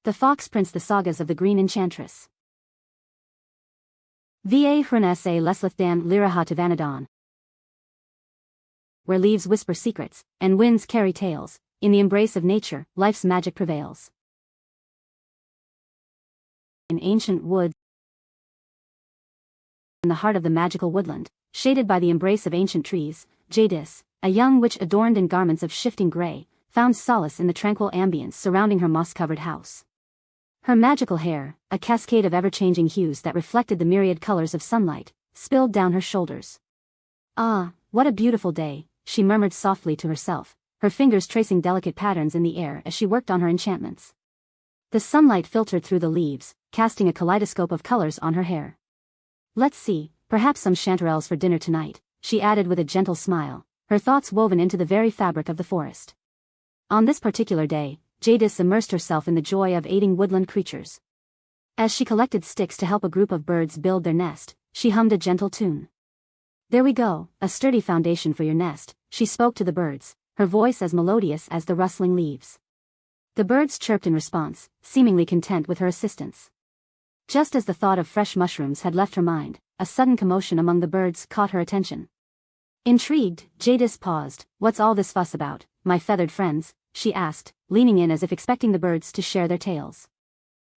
The Fox Prince. The Sagas of the Green Enchantress. Va hrunsa leslithdan liraha vanadon. Where leaves whisper secrets, and winds carry tales, in the embrace of nature, life's magic prevails. In ancient woods, in the heart of the magical woodland, shaded by the embrace of ancient trees, Jadis, a young witch adorned in garments of shifting gray, found solace in the tranquil ambience surrounding her moss-covered house. Her magical hair, a cascade of ever-changing hues that reflected the myriad colors of sunlight, spilled down her shoulders. "Ah, what a beautiful day," she murmured softly to herself, her fingers tracing delicate patterns in the air as she worked on her enchantments. The sunlight filtered through the leaves, casting a kaleidoscope of colors on her hair. "Let's see, perhaps some chanterelles for dinner tonight," she added with a gentle smile, her thoughts woven into the very fabric of the forest. On this particular day, Jadis immersed herself in the joy of aiding woodland creatures. As she collected sticks to help a group of birds build their nest, she hummed a gentle tune. "There we go, a sturdy foundation for your nest," she spoke to the birds, her voice as melodious as the rustling leaves. The birds chirped in response, seemingly content with her assistance. Just as the thought of fresh mushrooms had left her mind, a sudden commotion among the birds caught her attention. Intrigued, Jadis paused. "What's all this fuss about, my feathered friends?" she asked, leaning in as if expecting the birds to share their tales.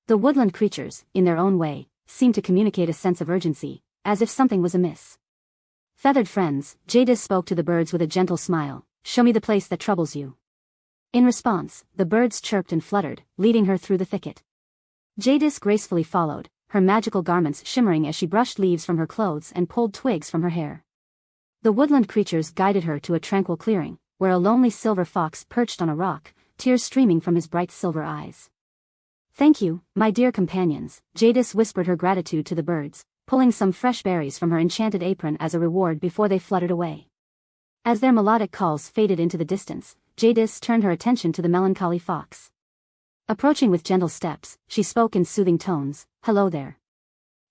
The woodland creatures, in their own way, seemed to communicate a sense of urgency, as if something was amiss. "Feathered friends," Jadis spoke to the birds with a gentle smile, "show me the place that troubles you." In response, the birds chirped and fluttered, leading her through the thicket. Jadis gracefully followed, her magical garments shimmering as she brushed leaves from her clothes and pulled twigs from her hair. The woodland creatures guided her to a tranquil clearing, where a lonely silver fox perched on a rock, tears streaming from his bright silver eyes. "Thank you, my dear companions," Jadis whispered her gratitude to the birds, pulling some fresh berries from her enchanted apron as a reward before they fluttered away. As their melodic calls faded into the distance, Jadis turned her attention to the melancholy fox. Approaching with gentle steps, she spoke in soothing tones, "Hello there.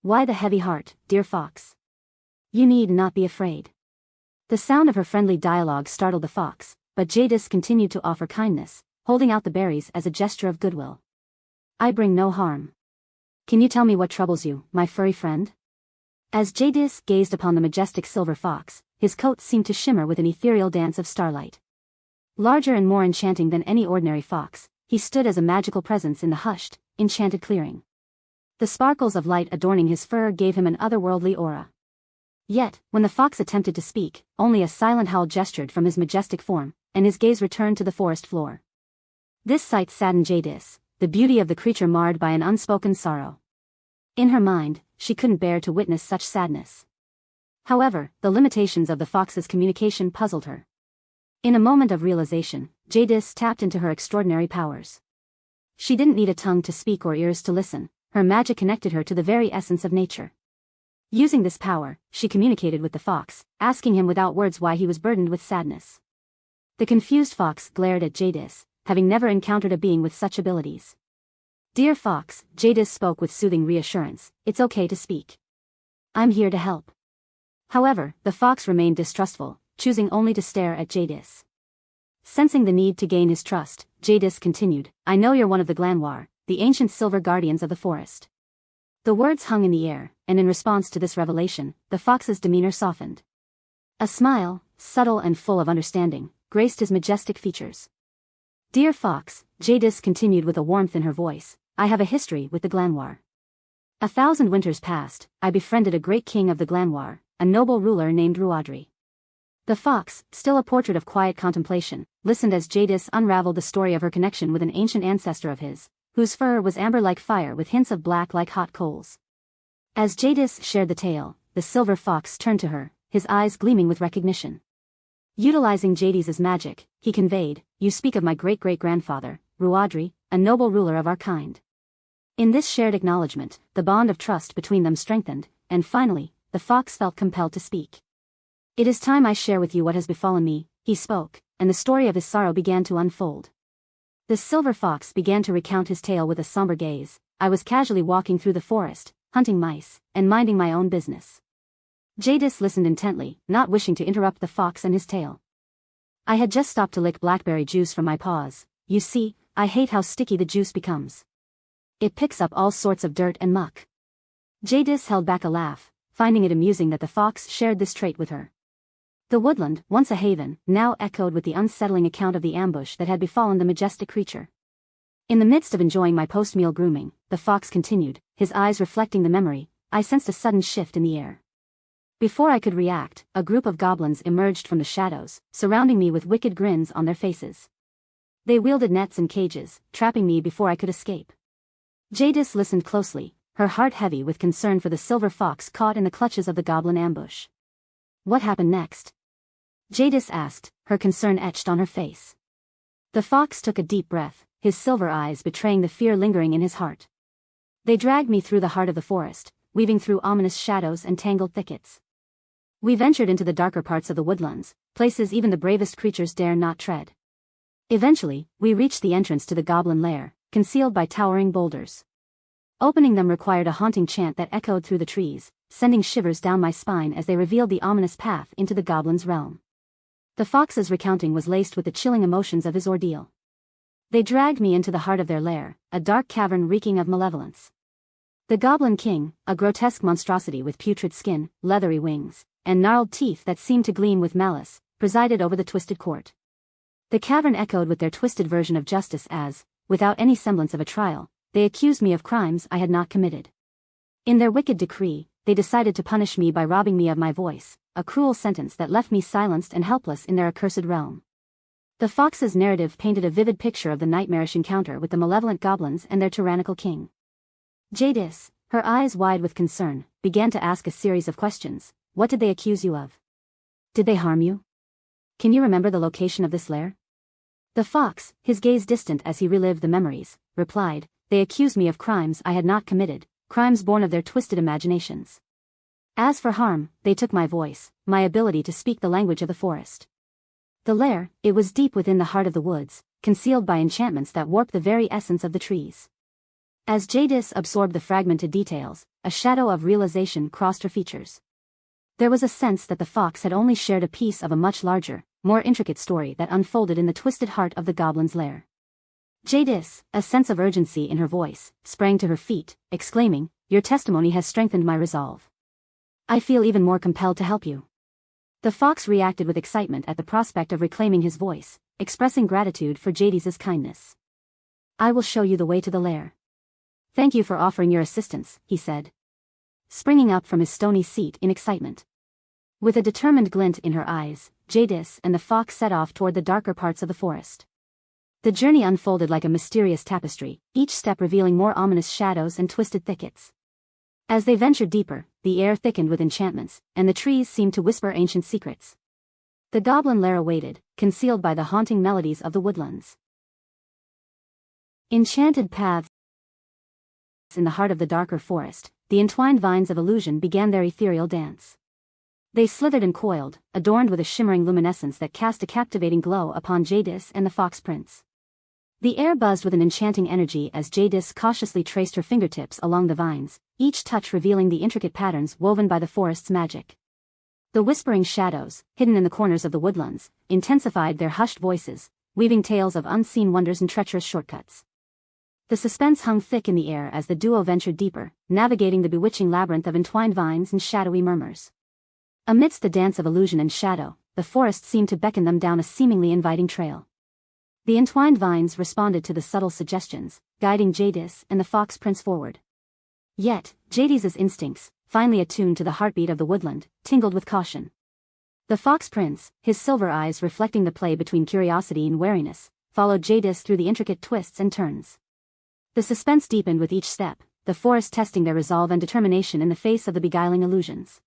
Why the heavy heart, dear fox? You need not be afraid." The sound of her friendly dialogue startled the fox, but Jadis continued to offer kindness, holding out the berries as a gesture of goodwill. "I bring no harm. Can you tell me what troubles you, my furry friend?" As Jadis gazed upon the majestic silver fox, his coat seemed to shimmer with an ethereal dance of starlight. Larger and more enchanting than any ordinary fox, he stood as a magical presence in the hushed, enchanted clearing. The sparkles of light adorning his fur gave him an otherworldly aura. Yet, when the fox attempted to speak, only a silent howl gestured from his majestic form, and his gaze returned to the forest floor. This sight saddened Jadis, the beauty of the creature marred by an unspoken sorrow. In her mind, she couldn't bear to witness such sadness. However, the limitations of the fox's communication puzzled her. In a moment of realization, Jadis tapped into her extraordinary powers. She didn't need a tongue to speak or ears to listen, her magic connected her to the very essence of nature. Using this power, she communicated with the fox, asking him without words why he was burdened with sadness. The confused fox glared at Jadis, having never encountered a being with such abilities. "Dear fox," Jadis spoke with soothing reassurance, "it's okay to speak. I'm here to help." However, the fox remained distrustful, choosing only to stare at Jadis. Sensing the need to gain his trust, Jadis continued, "I know you're one of the Glanwar, the ancient silver guardians of the forest." The words hung in the air, and in response to this revelation, the fox's demeanor softened. A smile, subtle and full of understanding, graced his majestic features. "Dear fox," Jadis continued with a warmth in her voice, "I have a history with the Glanwar. 1,000 winters past, I befriended a great king of the Glanwar, a noble ruler named Ruadri." The fox, still a portrait of quiet contemplation, listened as Jadis unraveled the story of her connection with an ancient ancestor of his, whose fur was amber like fire with hints of black like hot coals. As Jadis shared the tale, the silver fox turned to her, his eyes gleaming with recognition. Utilizing Jadis's magic, he conveyed, "You speak of my great-great-grandfather, Ruadri, a noble ruler of our kind." In this shared acknowledgement, the bond of trust between them strengthened, and finally, the fox felt compelled to speak. "It is time I share with you what has befallen me," he spoke, and the story of his sorrow began to unfold. The silver fox began to recount his tale with a somber gaze. "I was casually walking through the forest, hunting mice, and minding my own business." Jadis listened intently, not wishing to interrupt the fox and his tale. "I had just stopped to lick blackberry juice from my paws. You see, I hate how sticky the juice becomes. it picks up all sorts of dirt and muck. Jadis held back a laugh, finding it amusing that the fox shared this trait with her. The woodland, once a haven, now echoed with the unsettling account of the ambush that had befallen the majestic creature. In the midst of enjoying my post-meal grooming, the fox continued, his eyes reflecting the memory. I sensed a sudden shift in the air. Before I could react, a group of goblins emerged from the shadows, surrounding me with wicked grins on their faces. They wielded nets and cages, trapping me before I could escape. Jadis listened closely, her heart heavy with concern for the silver fox caught in the clutches of the goblin ambush. What happened next? Jadis asked, her concern etched on her face. The fox took a deep breath, his silver eyes betraying the fear lingering in his heart. They dragged me through the heart of the forest, weaving through ominous shadows and tangled thickets. We ventured into the darker parts of the woodlands, places even the bravest creatures dare not tread. Eventually, we reached the entrance to the goblin lair, concealed by towering boulders. Opening them required a haunting chant that echoed through the trees, sending shivers down my spine as they revealed the ominous path into the goblin's realm. The fox's recounting was laced with the chilling emotions of his ordeal. They dragged me into the heart of their lair, a dark cavern reeking of malevolence. The Goblin King, a grotesque monstrosity with putrid skin, leathery wings, and gnarled teeth that seemed to gleam with malice, presided over the twisted court. The cavern echoed with their twisted version of justice as, without any semblance of a trial, they accused me of crimes I had not committed. In their wicked decree, they decided to punish me by robbing me of my voice, a cruel sentence that left me silenced and helpless in their accursed realm. The fox's narrative painted a vivid picture of the nightmarish encounter with the malevolent goblins and their tyrannical king. Jadis, her eyes wide with concern, began to ask a series of questions. What did they accuse you of? Did they harm you? Can you remember the location of this lair? The fox, his gaze distant as he relived the memories, replied, they accused me of crimes I had not committed, crimes born of their twisted imaginations. As for harm, they took my voice, my ability to speak the language of the forest. The lair, it was deep within the heart of the woods, concealed by enchantments that warped the very essence of the trees. As Jadis absorbed the fragmented details, a shadow of realization crossed her features. There was a sense that the fox had only shared a piece of a much larger, more intricate story that unfolded in the twisted heart of the goblin's lair. Jadis, a sense of urgency in her voice, sprang to her feet, exclaiming, your testimony has strengthened my resolve. I feel even more compelled to help you. The fox reacted with excitement at the prospect of reclaiming his voice, expressing gratitude for Jadis's kindness. I will show you the way to the lair. Thank you for offering your assistance, he said, springing up from his stony seat in excitement. With a determined glint in her eyes, Jadis and the fox set off toward the darker parts of the forest. The journey unfolded like a mysterious tapestry, each step revealing more ominous shadows and twisted thickets. As they ventured deeper, the air thickened with enchantments, and the trees seemed to whisper ancient secrets. The goblin lair awaited, concealed by the haunting melodies of the woodlands. Enchanted paths. In the heart of the darker forest, the entwined vines of illusion began their ethereal dance. They slithered and coiled, adorned with a shimmering luminescence that cast a captivating glow upon Jadis and the fox prince. The air buzzed with an enchanting energy as Jadis cautiously traced her fingertips along the vines, each touch revealing the intricate patterns woven by the forest's magic. The whispering shadows, hidden in the corners of the woodlands, intensified their hushed voices, weaving tales of unseen wonders and treacherous shortcuts. The suspense hung thick in the air as the duo ventured deeper, navigating the bewitching labyrinth of entwined vines and shadowy murmurs. Amidst the dance of illusion and shadow, the forest seemed to beckon them down a seemingly inviting trail. The entwined vines responded to the subtle suggestions, guiding Jadis and the fox prince forward. Yet, Jadis's instincts, finely attuned to the heartbeat of the woodland, tingled with caution. The fox prince, his silver eyes reflecting the play between curiosity and wariness, followed Jadis through the intricate twists and turns. The suspense deepened with each step, the forest testing their resolve and determination in the face of the beguiling illusions.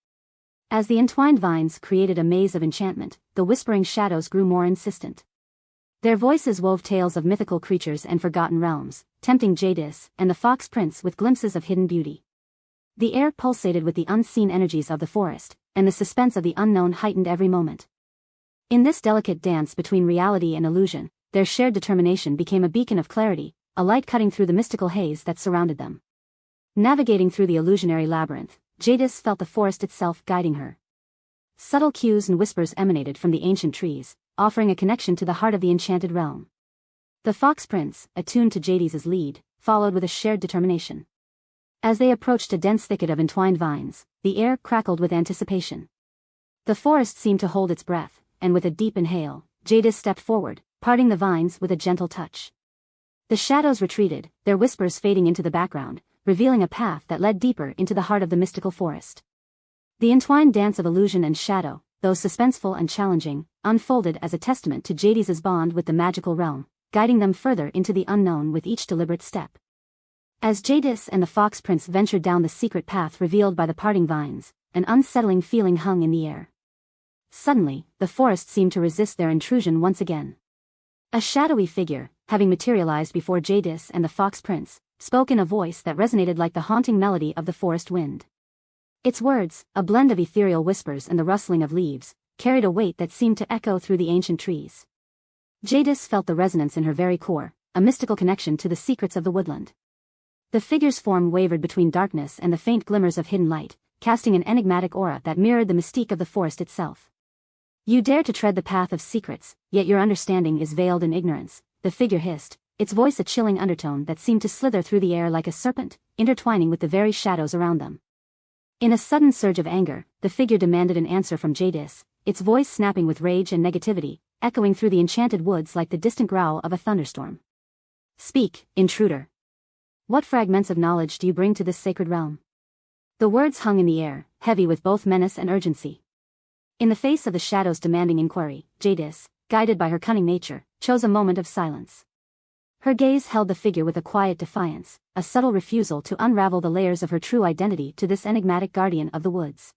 As the entwined vines created a maze of enchantment, the whispering shadows grew more insistent. Their voices wove tales of mythical creatures and forgotten realms, tempting Jadis and the fox prince with glimpses of hidden beauty. The air pulsated with the unseen energies of the forest, and the suspense of the unknown heightened every moment. In this delicate dance between reality and illusion, their shared determination became a beacon of clarity, a light cutting through the mystical haze that surrounded them. Navigating through the illusionary labyrinth, Jadis felt the forest itself guiding her. Subtle cues and whispers emanated from the ancient trees, offering a connection to the heart of the enchanted realm. The fox prince, attuned to Jadis's lead, followed with a shared determination. As they approached a dense thicket of entwined vines, the air crackled with anticipation. The forest seemed to hold its breath, and with a deep inhale, Jadis stepped forward, parting the vines with a gentle touch. The shadows retreated, their whispers fading into the background, revealing a path that led deeper into the heart of the mystical forest. The entwined dance of illusion and shadow, though suspenseful and challenging, unfolded as a testament to Jadis's bond with the magical realm, guiding them further into the unknown with each deliberate step. As Jadis and the Fox Prince ventured down the secret path revealed by the parting vines, an unsettling feeling hung in the air. Suddenly, the forest seemed to resist their intrusion once again. A shadowy figure, having materialized before Jadis and the Fox Prince, spoke in a voice that resonated like the haunting melody of the forest wind. Its words, a blend of ethereal whispers and the rustling of leaves, carried a weight that seemed to echo through the ancient trees. Jadis felt the resonance in her very core, a mystical connection to the secrets of the woodland. The figure's form wavered between darkness and the faint glimmers of hidden light, casting an enigmatic aura that mirrored the mystique of the forest itself. "You dare to tread the path of secrets, yet your understanding is veiled in ignorance," the figure hissed, its voice a chilling undertone that seemed to slither through the air like a serpent, intertwining with the very shadows around them. In a sudden surge of anger, the figure demanded an answer from Jadis, its voice snapping with rage and negativity, echoing through the enchanted woods like the distant growl of a thunderstorm. "Speak, intruder. What fragments of knowledge do you bring to this sacred realm?" The words hung in the air, heavy with both menace and urgency. In the face of the shadow's demanding inquiry, Jadis, guided by her cunning nature, chose a moment of silence. Her gaze held the figure with a quiet defiance, a subtle refusal to unravel the layers of her true identity to this enigmatic guardian of the woods.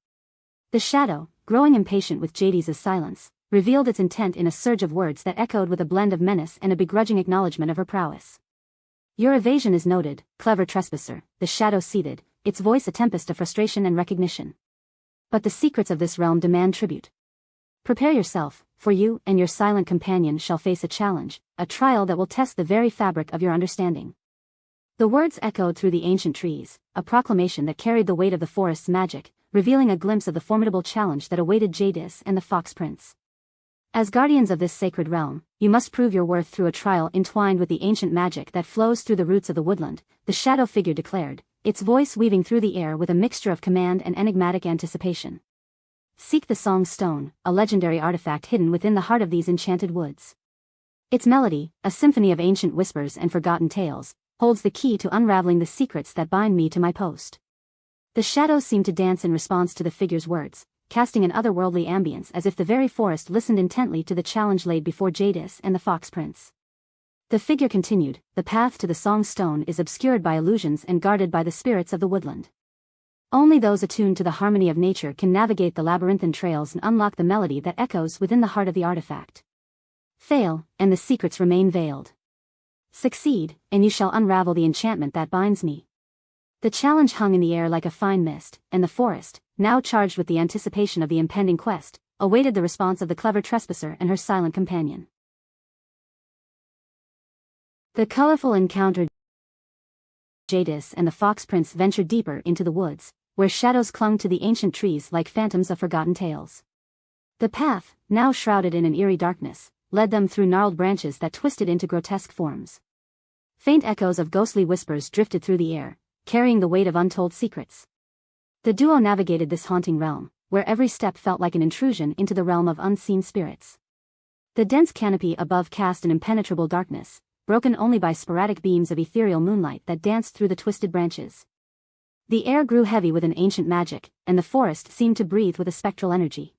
The shadow, growing impatient with Jadis's silence, revealed its intent in a surge of words that echoed with a blend of menace and a begrudging acknowledgement of her prowess. "Your evasion is noted, clever trespasser," the shadow seethed, its voice a tempest of frustration and recognition. "But the secrets of this realm demand tribute. Prepare yourself, for you and your silent companion shall face a challenge, a trial that will test the very fabric of your understanding." The words echoed through the ancient trees, a proclamation that carried the weight of the forest's magic, revealing a glimpse of the formidable challenge that awaited Jadis and the Fox Prince. "As guardians of this sacred realm, you must prove your worth through a trial entwined with the ancient magic that flows through the roots of the woodland," the shadow figure declared, its voice weaving through the air with a mixture of command and enigmatic anticipation. "Seek the Song Stone, a legendary artifact hidden within the heart of these enchanted woods. Its melody, a symphony of ancient whispers and forgotten tales, holds the key to unraveling the secrets that bind me to my post." The shadows seemed to dance in response to the figure's words, casting an otherworldly ambience as if the very forest listened intently to the challenge laid before Jadis and the Fox Prince. The figure continued, "The path to the Song Stone is obscured by illusions and guarded by the spirits of the woodland. Only those attuned to the harmony of nature can navigate the labyrinthine trails and unlock the melody that echoes within the heart of the artifact. Fail, and the secrets remain veiled. Succeed, and you shall unravel the enchantment that binds me." The challenge hung in the air like a fine mist, and the forest, now charged with the anticipation of the impending quest, awaited the response of the clever trespasser and her silent companion. The colorful encounter. Jadis and the Fox Prince ventured deeper into the woods, where shadows clung to the ancient trees like phantoms of forgotten tales. The path, now shrouded in an eerie darkness, led them through gnarled branches that twisted into grotesque forms. Faint echoes of ghostly whispers drifted through the air, carrying the weight of untold secrets. The duo navigated this haunting realm, where every step felt like an intrusion into the realm of unseen spirits. The dense canopy above cast an impenetrable darkness, broken only by sporadic beams of ethereal moonlight that danced through the twisted branches. The air grew heavy with an ancient magic, and the forest seemed to breathe with a spectral energy.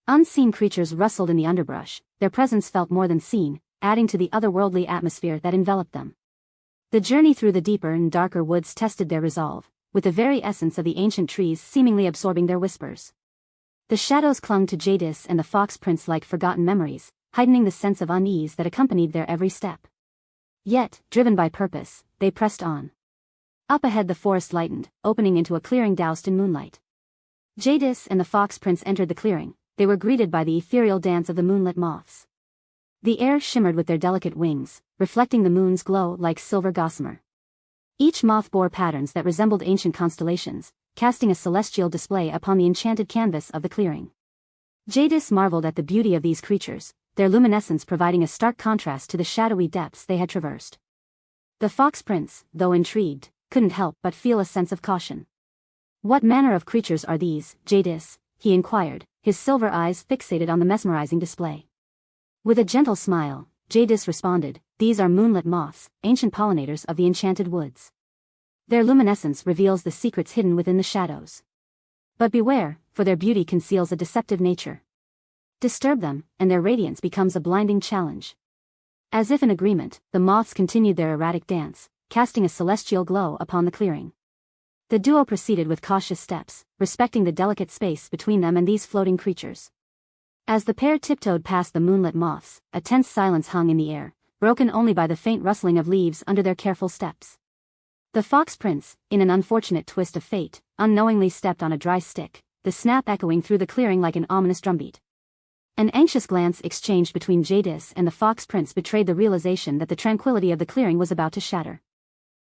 Unseen creatures rustled in the underbrush, their presence felt more than seen, adding to the otherworldly atmosphere that enveloped them. The journey through the deeper and darker woods tested their resolve, with the very essence of the ancient trees seemingly absorbing their whispers. The shadows clung to Jadis and the Fox Prince like forgotten memories, heightening the sense of unease that accompanied their every step. Yet, driven by purpose, they pressed on. Up ahead the forest lightened, opening into a clearing doused in moonlight. Jadis and the Fox Prince entered the clearing. They were greeted by the ethereal dance of the moonlit moths. The air shimmered with their delicate wings, reflecting the moon's glow like silver gossamer. Each moth bore patterns that resembled ancient constellations, casting a celestial display upon the enchanted canvas of the clearing. Jadis marveled at the beauty of these creatures, their luminescence providing a stark contrast to the shadowy depths they had traversed. The Fox Prince, though intrigued, couldn't help but feel a sense of caution. "What manner of creatures are these, Jadis?" he inquired, his silver eyes fixated on the mesmerizing display. With a gentle smile, Jadis responded, "These are moonlit moths, ancient pollinators of the enchanted woods. Their luminescence reveals the secrets hidden within the shadows. But beware, for their beauty conceals a deceptive nature. Disturb them, and their radiance becomes a blinding challenge." As if in agreement, the moths continued their erratic dance, casting a celestial glow upon the clearing. The duo proceeded with cautious steps, respecting the delicate space between them and these floating creatures. As the pair tiptoed past the moonlit moths, a tense silence hung in the air, broken only by the faint rustling of leaves under their careful steps. The Fox Prince, in an unfortunate twist of fate, unknowingly stepped on a dry stick, the snap echoing through the clearing like an ominous drumbeat. An anxious glance exchanged between Jadis and the Fox Prince betrayed the realization that the tranquility of the clearing was about to shatter.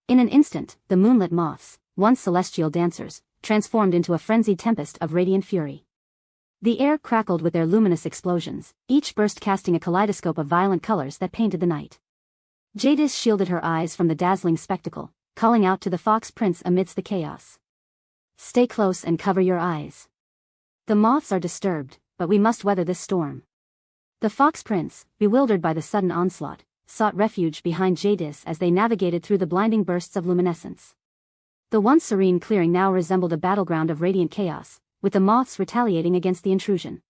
In an instant, the moonlit moths, once celestial dancers, transformed into a frenzied tempest of radiant fury. The air crackled with their luminous explosions, each burst casting a kaleidoscope of violent colors that painted the night. Jadis shielded her eyes from the dazzling spectacle, calling out to the Fox Prince amidst the chaos. "Stay close and cover your eyes. The moths are disturbed, but we must weather this storm." The Fox Prince, bewildered by the sudden onslaught, sought refuge behind Jadis as they navigated through the blinding bursts of luminescence. The once serene clearing now resembled a battleground of radiant chaos, with the moths retaliating against the intrusion.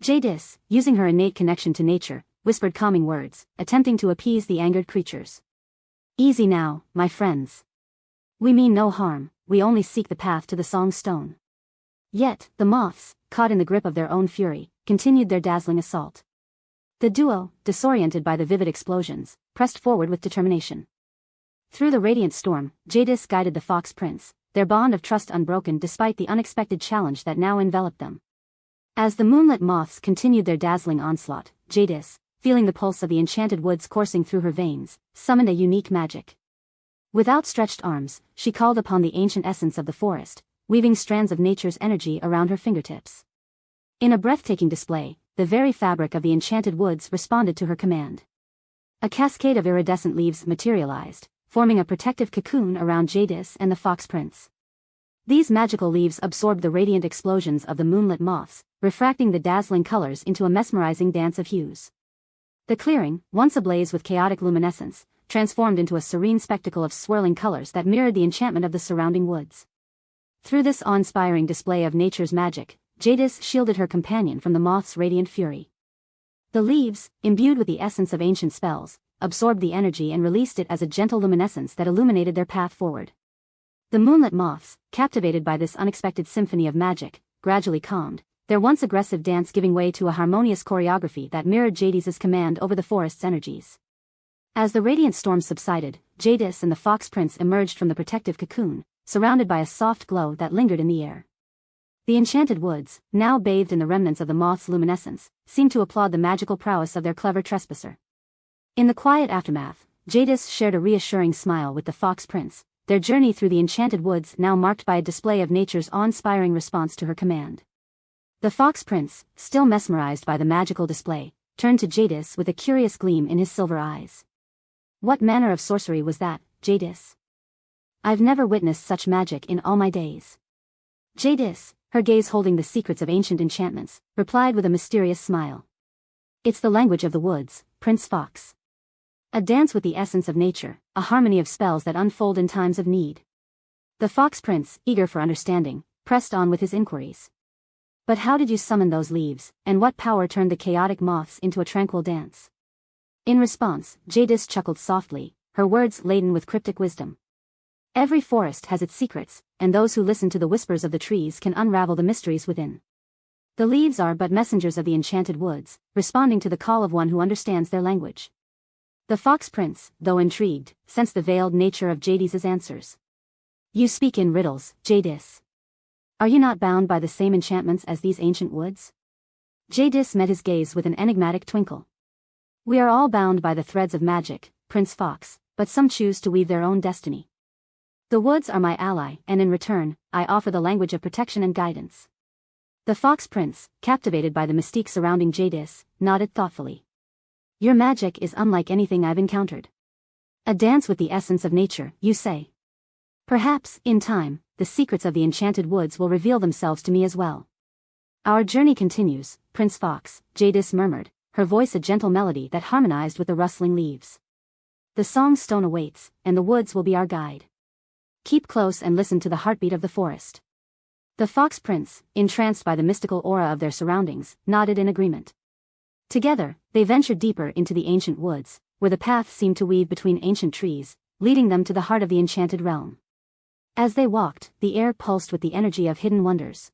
Jadis, using her innate connection to nature, whispered calming words, attempting to appease the angered creatures. "Easy now, my friends. We mean no harm, we only seek the path to the Song Stone." Yet, the moths, caught in the grip of their own fury, continued their dazzling assault. The duo, disoriented by the vivid explosions, pressed forward with determination. Through the radiant storm, Jadis guided the Fox Prince, their bond of trust unbroken despite the unexpected challenge that now enveloped them. As the moonlit moths continued their dazzling onslaught, Jadis, feeling the pulse of the enchanted woods coursing through her veins, summoned a unique magic. With outstretched arms, she called upon the ancient essence of the forest, weaving strands of nature's energy around her fingertips. In a breathtaking display, the very fabric of the enchanted woods responded to her command. A cascade of iridescent leaves materialized, forming a protective cocoon around Jadis and the Fox Prince. These magical leaves absorbed the radiant explosions of the moonlit moths, refracting the dazzling colors into a mesmerizing dance of hues. The clearing, once ablaze with chaotic luminescence, transformed into a serene spectacle of swirling colors that mirrored the enchantment of the surrounding woods. Through this awe-inspiring display of nature's magic, Jadis shielded her companion from the moth's radiant fury. The leaves, imbued with the essence of ancient spells, absorbed the energy and released it as a gentle luminescence that illuminated their path forward. The moonlit moths, captivated by this unexpected symphony of magic, gradually calmed, their once aggressive dance giving way to a harmonious choreography that mirrored Jadis's command over the forest's energies. As the radiant storm subsided, Jadis and the Fox Prince emerged from the protective cocoon, surrounded by a soft glow that lingered in the air. The enchanted woods, now bathed in the remnants of the moth's luminescence, seemed to applaud the magical prowess of their clever trespasser. In the quiet aftermath, Jadis shared a reassuring smile with the Fox Prince, their journey through the enchanted woods now marked by a display of nature's awe-inspiring response to her command. The Fox Prince, still mesmerized by the magical display, turned to Jadis with a curious gleam in his silver eyes. "What manner of sorcery was that, Jadis? I've never witnessed such magic in all my days." Jadis, her gaze holding the secrets of ancient enchantments, replied with a mysterious smile. "It's the language of the woods, Prince Fox. A dance with the essence of nature, a harmony of spells that unfold in times of need." The Fox Prince, eager for understanding, pressed on with his inquiries. "But how did you summon those leaves, and what power turned the chaotic moths into a tranquil dance?" In response, Jadis chuckled softly, her words laden with cryptic wisdom. "Every forest has its secrets, and those who listen to the whispers of the trees can unravel the mysteries within. The leaves are but messengers of the enchanted woods, responding to the call of one who understands their language." The Fox Prince, though intrigued, sensed the veiled nature of Jadis's answers. "You speak in riddles, Jadis. Are you not bound by the same enchantments as these ancient woods?" Jadis met his gaze with an enigmatic twinkle. "We are all bound by the threads of magic, Prince Fox, but some choose to weave their own destiny. The woods are my ally, and in return, I offer the language of protection and guidance." The Fox Prince, captivated by the mystique surrounding Jadis, nodded thoughtfully. "Your magic is unlike anything I've encountered. A dance with the essence of nature, you say? Perhaps, in time, the secrets of the enchanted woods will reveal themselves to me as well. Our journey continues, Prince Fox, Jadis murmured, her voice a gentle melody that harmonized with the rustling leaves. The song stone awaits, and the woods will be our guide. Keep close and listen to the heartbeat of the forest. The Fox Prince, entranced by the mystical aura of their surroundings, nodded in agreement. Together, they ventured deeper into the ancient woods, where the path seemed to weave between ancient trees, leading them to the heart of the enchanted realm. As they walked, the air pulsed with the energy of hidden wonders.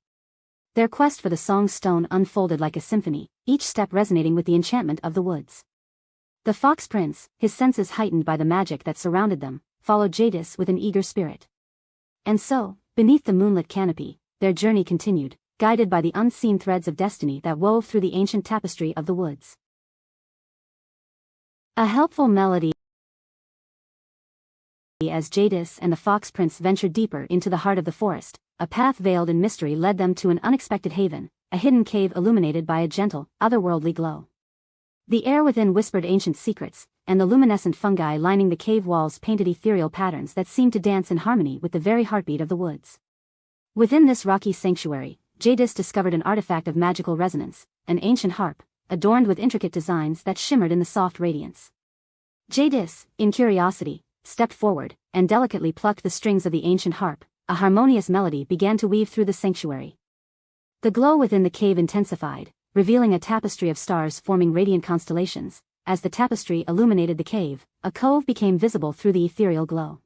Their quest for the song stone unfolded like a symphony, each step resonating with the enchantment of the woods. The Fox Prince, his senses heightened by the magic that surrounded them, followed Jadis with an eager spirit. And so, beneath the moonlit canopy, their journey continued, guided by the unseen threads of destiny that wove through the ancient tapestry of the woods. A helpful melody. As Jadis and the Fox Prince ventured deeper into the heart of the forest, a path veiled in mystery led them to an unexpected haven, a hidden cave illuminated by a gentle, otherworldly glow. The air within whispered ancient secrets, and the luminescent fungi lining the cave walls painted ethereal patterns that seemed to dance in harmony with the very heartbeat of the woods. Within this rocky sanctuary, Jadis discovered an artifact of magical resonance, an ancient harp, adorned with intricate designs that shimmered in the soft radiance. Jadis, in curiosity, stepped forward, and delicately plucked the strings of the ancient harp. A harmonious melody began to weave through the sanctuary. The glow within the cave intensified, revealing a tapestry of stars forming radiant constellations. As the tapestry illuminated the cave, a cove became visible through the ethereal glow.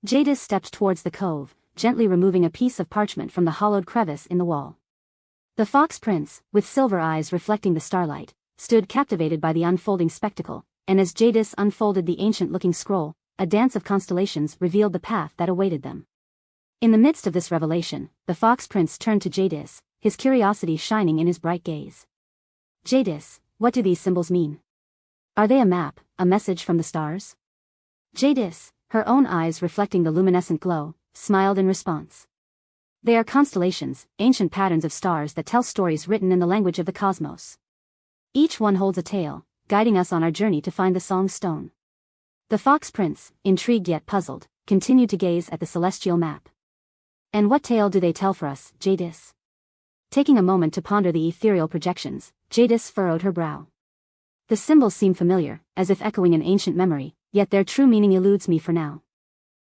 Jadis stepped towards the cove, gently removing a piece of parchment from the hollowed crevice in the wall. The Fox Prince, with silver eyes reflecting the starlight, stood captivated by the unfolding spectacle, and as Jadis unfolded the ancient-looking scroll, a dance of constellations revealed the path that awaited them. In the midst of this revelation, the Fox Prince turned to Jadis, his curiosity shining in his bright gaze. Jadis, what do these symbols mean? Are they a map, a message from the stars? Jadis, her own eyes reflecting the luminescent glow, smiled in response. They are constellations, ancient patterns of stars that tell stories written in the language of the cosmos. Each one holds a tale, guiding us on our journey to find the song stone. The Fox Prince, intrigued yet puzzled, continued to gaze at the celestial map. And what tale do they tell for us, Jadis? Taking a moment to ponder the ethereal projections, Jadis furrowed her brow. The symbols seem familiar, as if echoing an ancient memory, yet their true meaning eludes me for now.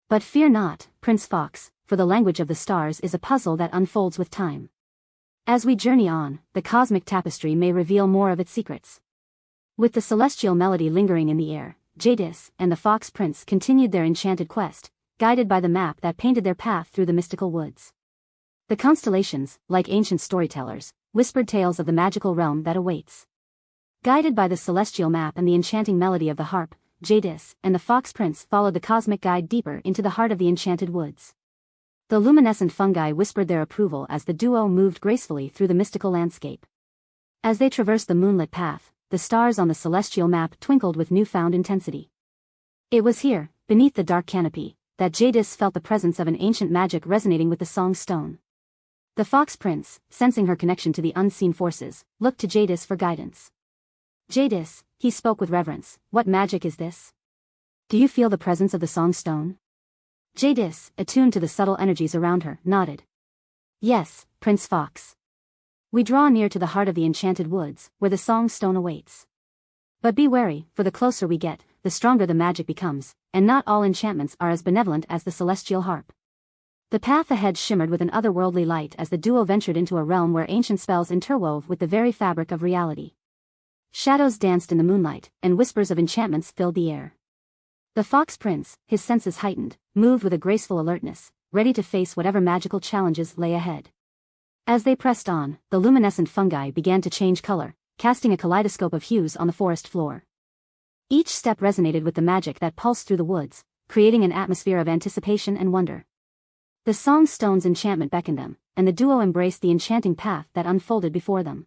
But fear not, Prince Fox, for the language of the stars is a puzzle that unfolds with time. As we journey on, the cosmic tapestry may reveal more of its secrets. With the celestial melody lingering in the air, Jadis and the Fox Prince continued their enchanted quest, guided by the map that painted their path through the mystical woods. The constellations, like ancient storytellers, whispered tales of the magical realm that awaits. Guided by the celestial map and the enchanting melody of the harp, Jadis and the Fox Prince followed the cosmic guide deeper into the heart of the enchanted woods. The luminescent fungi whispered their approval as the duo moved gracefully through the mystical landscape. As they traversed the moonlit path, the stars on the celestial map twinkled with newfound intensity. It was here, beneath the dark canopy, that Jadis felt the presence of an ancient magic resonating with the song stone. The Fox Prince, sensing her connection to the unseen forces, looked to Jadis for guidance. Jadis, he spoke with reverence, what magic is this? Do you feel the presence of the song stone? Jadis, attuned to the subtle energies around her, nodded. Yes, Prince Fox. We draw near to the heart of the enchanted woods, where the song stone awaits. But be wary, for the closer we get, the stronger the magic becomes, and not all enchantments are as benevolent as the celestial harp. The path ahead shimmered with an otherworldly light as the duo ventured into a realm where ancient spells interwove with the very fabric of reality. Shadows danced in the moonlight, and whispers of enchantments filled the air. The Fox Prince, his senses heightened, moved with a graceful alertness, ready to face whatever magical challenges lay ahead. As they pressed on, the luminescent fungi began to change color, casting a kaleidoscope of hues on the forest floor. Each step resonated with the magic that pulsed through the woods, creating an atmosphere of anticipation and wonder. The song stone's enchantment beckoned them, and the duo embraced the enchanting path that unfolded before them.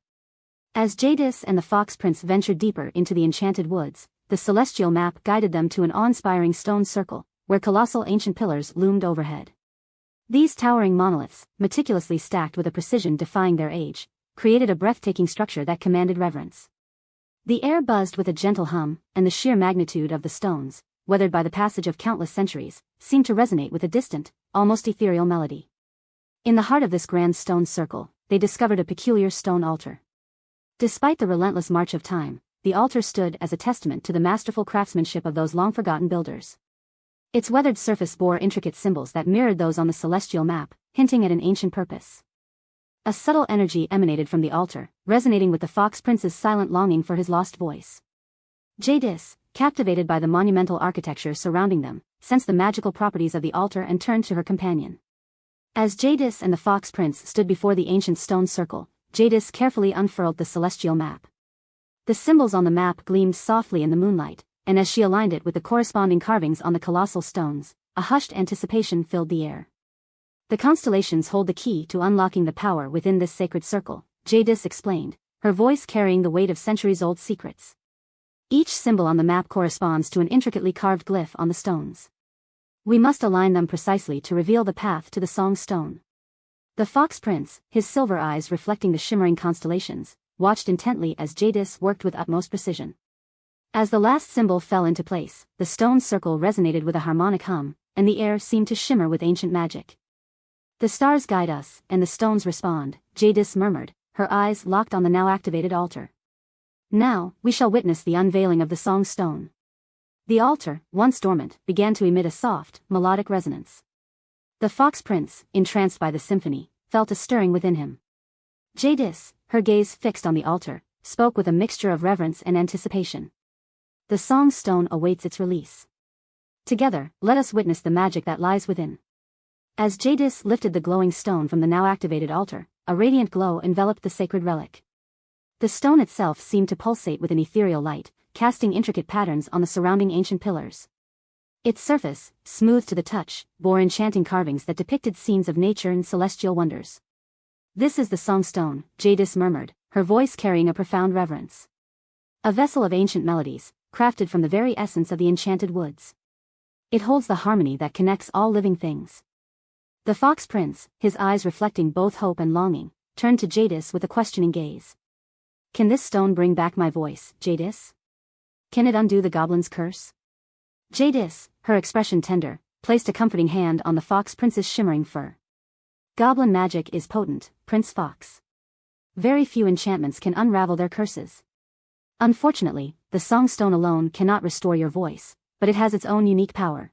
As Jadis and the Fox Prince ventured deeper into the enchanted woods, the celestial map guided them to an awe-inspiring stone circle, where colossal ancient pillars loomed overhead. These towering monoliths, meticulously stacked with a precision defying their age, created a breathtaking structure that commanded reverence. The air buzzed with a gentle hum, and the sheer magnitude of the stones, weathered by the passage of countless centuries, seemed to resonate with a distant, almost ethereal melody. In the heart of this grand stone circle, they discovered a peculiar stone altar. Despite the relentless march of time, the altar stood as a testament to the masterful craftsmanship of those long-forgotten builders. Its weathered surface bore intricate symbols that mirrored those on the celestial map, hinting at an ancient purpose. A subtle energy emanated from the altar, resonating with the Fox Prince's silent longing for his lost voice. Jadis, captivated by the monumental architecture surrounding them, sensed the magical properties of the altar and turned to her companion. As Jadis and the Fox Prince stood before the ancient stone circle, Jadis carefully unfurled the celestial map. The symbols on the map gleamed softly in the moonlight, and as she aligned it with the corresponding carvings on the colossal stones, a hushed anticipation filled the air. The constellations hold the key to unlocking the power within this sacred circle, Jadis explained, her voice carrying the weight of centuries-old secrets. Each symbol on the map corresponds to an intricately carved glyph on the stones. We must align them precisely to reveal the path to the Song Stone. The Fox Prince, his silver eyes reflecting the shimmering constellations, watched intently as Jadis worked with utmost precision. As the last symbol fell into place, the stone circle resonated with a harmonic hum, and the air seemed to shimmer with ancient magic. "The stars guide us, and the stones respond," Jadis murmured, her eyes locked on the now activated altar. "Now, we shall witness the unveiling of the Song Stone." The altar, once dormant, began to emit a soft, melodic resonance. The Fox Prince, entranced by the symphony, felt a stirring within him. Jadis, her gaze fixed on the altar, spoke with a mixture of reverence and anticipation. "The Song Stone awaits its release. Together, let us witness the magic that lies within." As Jadis lifted the glowing stone from the now activated altar, a radiant glow enveloped the sacred relic. The stone itself seemed to pulsate with an ethereal light, casting intricate patterns on the surrounding ancient pillars. Its surface, smooth to the touch, bore enchanting carvings that depicted scenes of nature and celestial wonders. "This is the Song Stone," Jadis murmured, her voice carrying a profound reverence. "A vessel of ancient melodies, crafted from the very essence of the enchanted woods. It holds the harmony that connects all living things." The Fox Prince, his eyes reflecting both hope and longing, turned to Jadis with a questioning gaze. "Can this stone bring back my voice, Jadis? Can it undo the goblin's curse?" Jadis, her expression tender, placed a comforting hand on the Fox Prince's shimmering fur. "Goblin magic is potent, Prince Fox. Very few enchantments can unravel their curses. Unfortunately, the Song Stone alone cannot restore your voice, but it has its own unique power."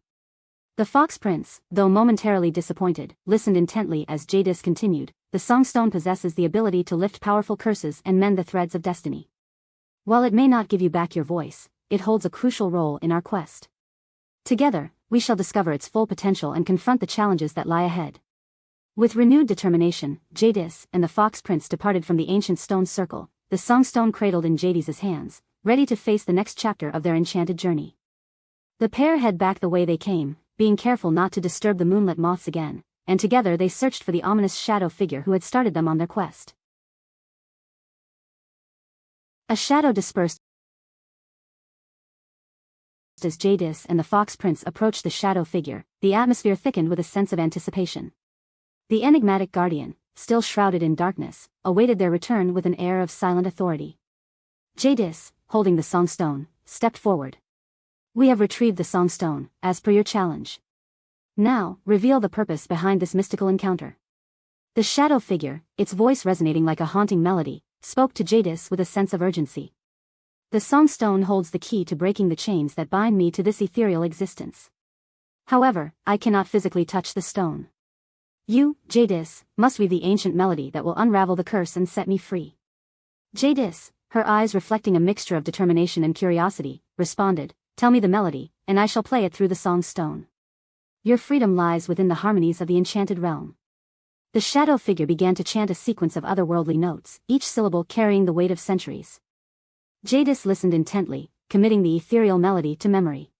The Fox Prince, though momentarily disappointed, listened intently as Jadis continued, "The Song Stone possesses the ability to lift powerful curses and mend the threads of destiny. While it may not give you back your voice, it holds a crucial role in our quest. Together, we shall discover its full potential and confront the challenges that lie ahead." With renewed determination, Jadis and the Fox Prince departed from the ancient stone circle, the Song Stone cradled in Jadis's hands, ready to face the next chapter of their enchanted journey. The pair head back the way they came, being careful not to disturb the moonlit moths again, and together they searched for the ominous shadow figure who had started them on their quest. A shadow dispersed as Jadis and the Fox Prince approached the shadow figure. The atmosphere thickened with a sense of anticipation. The enigmatic guardian, still shrouded in darkness, awaited their return with an air of silent authority. Jadis, holding the Song Stone, stepped forward. "We have retrieved the Song Stone, as per your challenge. Now, reveal the purpose behind this mystical encounter." The shadow figure, its voice resonating like a haunting melody, spoke to Jadis with a sense of urgency. "The Song Stone holds the key to breaking the chains that bind me to this ethereal existence. However, I cannot physically touch the stone. You, Jadis, must weave the ancient melody that will unravel the curse and set me free." Jadis, her eyes reflecting a mixture of determination and curiosity, responded, "Tell me the melody, and I shall play it through the Song Stone. Your freedom lies within the harmonies of the enchanted realm." The shadow figure began to chant a sequence of otherworldly notes, each syllable carrying the weight of centuries. Jadis listened intently, committing the ethereal melody to memory.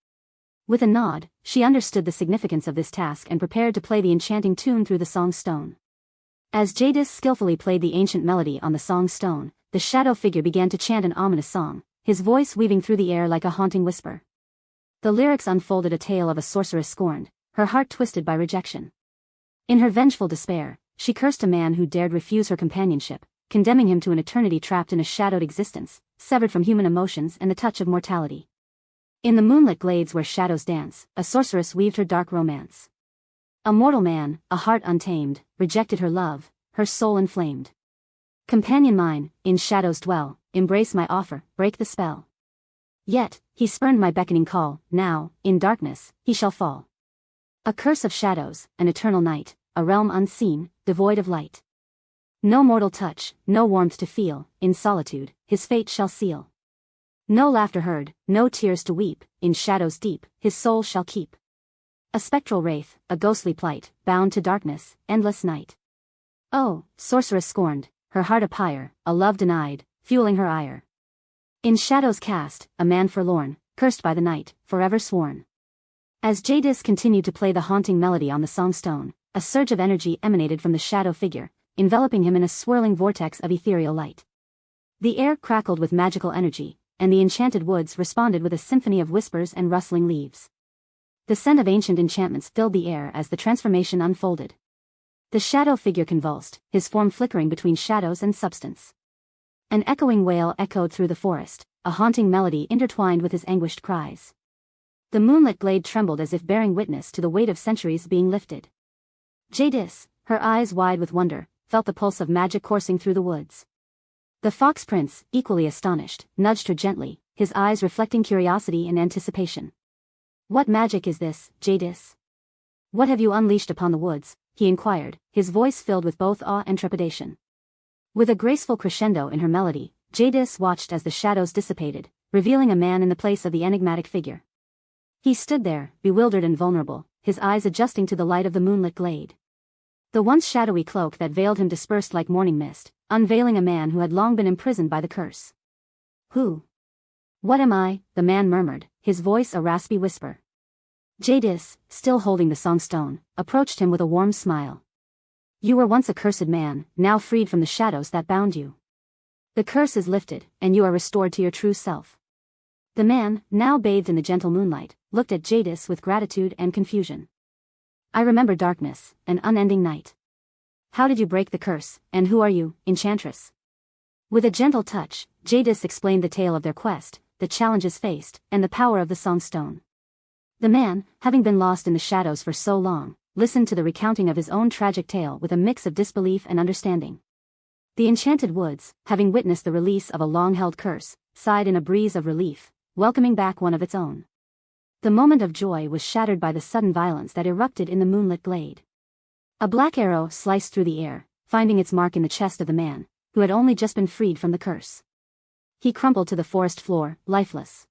With a nod, she understood the significance of this task and prepared to play the enchanting tune through the Song Stone. As Jadis skillfully played the ancient melody on the Song Stone, the shadow figure began to chant an ominous song, his voice weaving through the air like a haunting whisper. The lyrics unfolded a tale of a sorceress scorned, her heart twisted by rejection. In her vengeful despair, she cursed a man who dared refuse her companionship, condemning him to an eternity trapped in a shadowed existence, severed from human emotions and the touch of mortality. In the moonlit glades where shadows dance, a sorceress weaved her dark romance. A mortal man, a heart untamed, rejected her love, her soul inflamed. Companion mine, in shadows dwell, embrace my offer, break the spell. Yet, he spurned my beckoning call, now, in darkness, he shall fall. A curse of shadows, an eternal night, a realm unseen, devoid of light. No mortal touch, no warmth to feel, in solitude, his fate shall seal. No laughter heard, no tears to weep, in shadows deep, his soul shall keep. A spectral wraith, a ghostly plight, bound to darkness, endless night. Oh, sorceress scorned, her heart a pyre, a love denied, fueling her ire. In shadows cast, a man forlorn, cursed by the night, forever sworn. As Jadis continued to play the haunting melody on the songstone, a surge of energy emanated from the shadow figure, enveloping him in a swirling vortex of ethereal light. The air crackled with magical energy, and the enchanted woods responded with a symphony of whispers and rustling leaves. The scent of ancient enchantments filled the air as the transformation unfolded. The shadow figure convulsed, his form flickering between shadows and substance. An echoing wail echoed through the forest, a haunting melody intertwined with his anguished cries. The moonlit glade trembled as if bearing witness to the weight of centuries being lifted. Jadis, her eyes wide with wonder, felt the pulse of magic coursing through the woods. The fox prince, equally astonished, nudged her gently, his eyes reflecting curiosity and anticipation. What magic is this, Jadis? What have you unleashed upon the woods? He inquired, his voice filled with both awe and trepidation. With a graceful crescendo in her melody, Jadis watched as the shadows dissipated, revealing a man in the place of the enigmatic figure. He stood there, bewildered and vulnerable, his eyes adjusting to the light of the moonlit glade. The once shadowy cloak that veiled him dispersed like morning mist, unveiling a man who had long been imprisoned by the curse. Who? What am I? The man murmured, his voice a raspy whisper. Jadis, still holding the songstone, approached him with a warm smile. You were once a cursed man, now freed from the shadows that bound you. The curse is lifted, and you are restored to your true self. The man, now bathed in the gentle moonlight, looked at Jadis with gratitude and confusion. I remember darkness, an unending night. How did you break the curse, and who are you, Enchantress? With a gentle touch, Jadis explained the tale of their quest, the challenges faced, and the power of the songstone. The man, having been lost in the shadows for so long, listened to the recounting of his own tragic tale with a mix of disbelief and understanding. The enchanted woods, having witnessed the release of a long-held curse, sighed in a breeze of relief, welcoming back one of its own. The moment of joy was shattered by the sudden violence that erupted in the moonlit glade. A black arrow sliced through the air, finding its mark in the chest of the man, who had only just been freed from the curse. He crumpled to the forest floor, lifeless.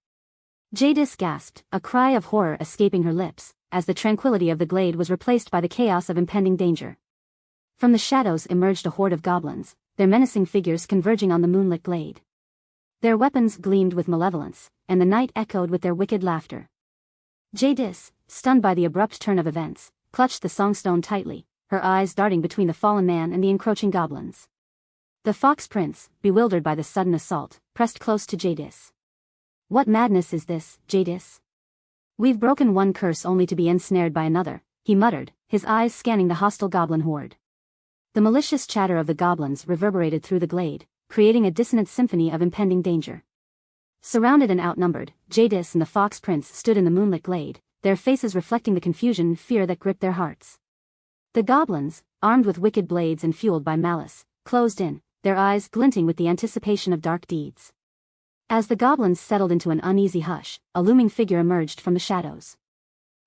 Jadis gasped, a cry of horror escaping her lips, as the tranquility of the glade was replaced by the chaos of impending danger. From the shadows emerged a horde of goblins, their menacing figures converging on the moonlit glade. Their weapons gleamed with malevolence, and the night echoed with their wicked laughter. Jadis, stunned by the abrupt turn of events, clutched the songstone tightly, her eyes darting between the fallen man and the encroaching goblins. The fox prince, bewildered by the sudden assault, pressed close to Jadis. What madness is this, Jadis? We've broken one curse only to be ensnared by another, he muttered, his eyes scanning the hostile goblin horde. The malicious chatter of the goblins reverberated through the glade, creating a dissonant symphony of impending danger. Surrounded and outnumbered, Jadis and the fox prince stood in the moonlit glade, their faces reflecting the confusion and fear that gripped their hearts. The goblins, armed with wicked blades and fueled by malice, closed in, their eyes glinting with the anticipation of dark deeds. As the goblins settled into an uneasy hush, a looming figure emerged from the shadows.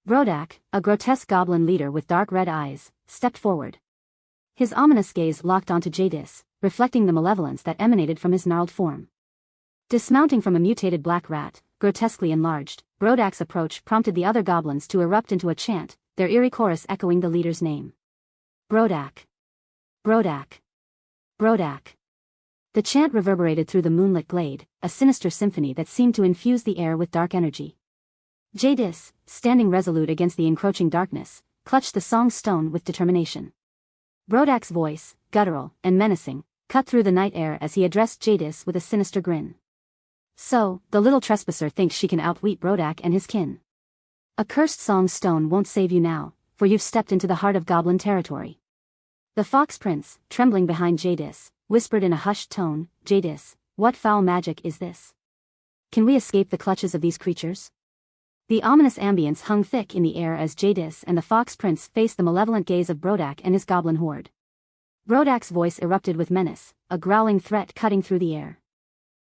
Brodak, a grotesque goblin leader with dark red eyes, stepped forward. His ominous gaze locked onto Jadis, reflecting the malevolence that emanated from his gnarled form. Dismounting from a mutated black rat, grotesquely enlarged, Brodak's approach prompted the other goblins to erupt into a chant, their eerie chorus echoing the leader's name. Brodak. Brodak. Brodak. The chant reverberated through the moonlit glade, a sinister symphony that seemed to infuse the air with dark energy. Jadis, standing resolute against the encroaching darkness, clutched the song's stone with determination. Brodak's voice, guttural and menacing, cut through the night air as he addressed Jadis with a sinister grin. So, the little trespasser thinks she can outwit Brodak and his kin. A cursed song's stone won't save you now, for you've stepped into the heart of goblin territory. The fox prince, trembling behind Jadis, whispered in a hushed tone, Jadis, what foul magic is this? Can we escape the clutches of these creatures? The ominous ambience hung thick in the air as Jadis and the Fox Prince faced the malevolent gaze of Brodak and his goblin horde. Brodak's voice erupted with menace, a growling threat cutting through the air.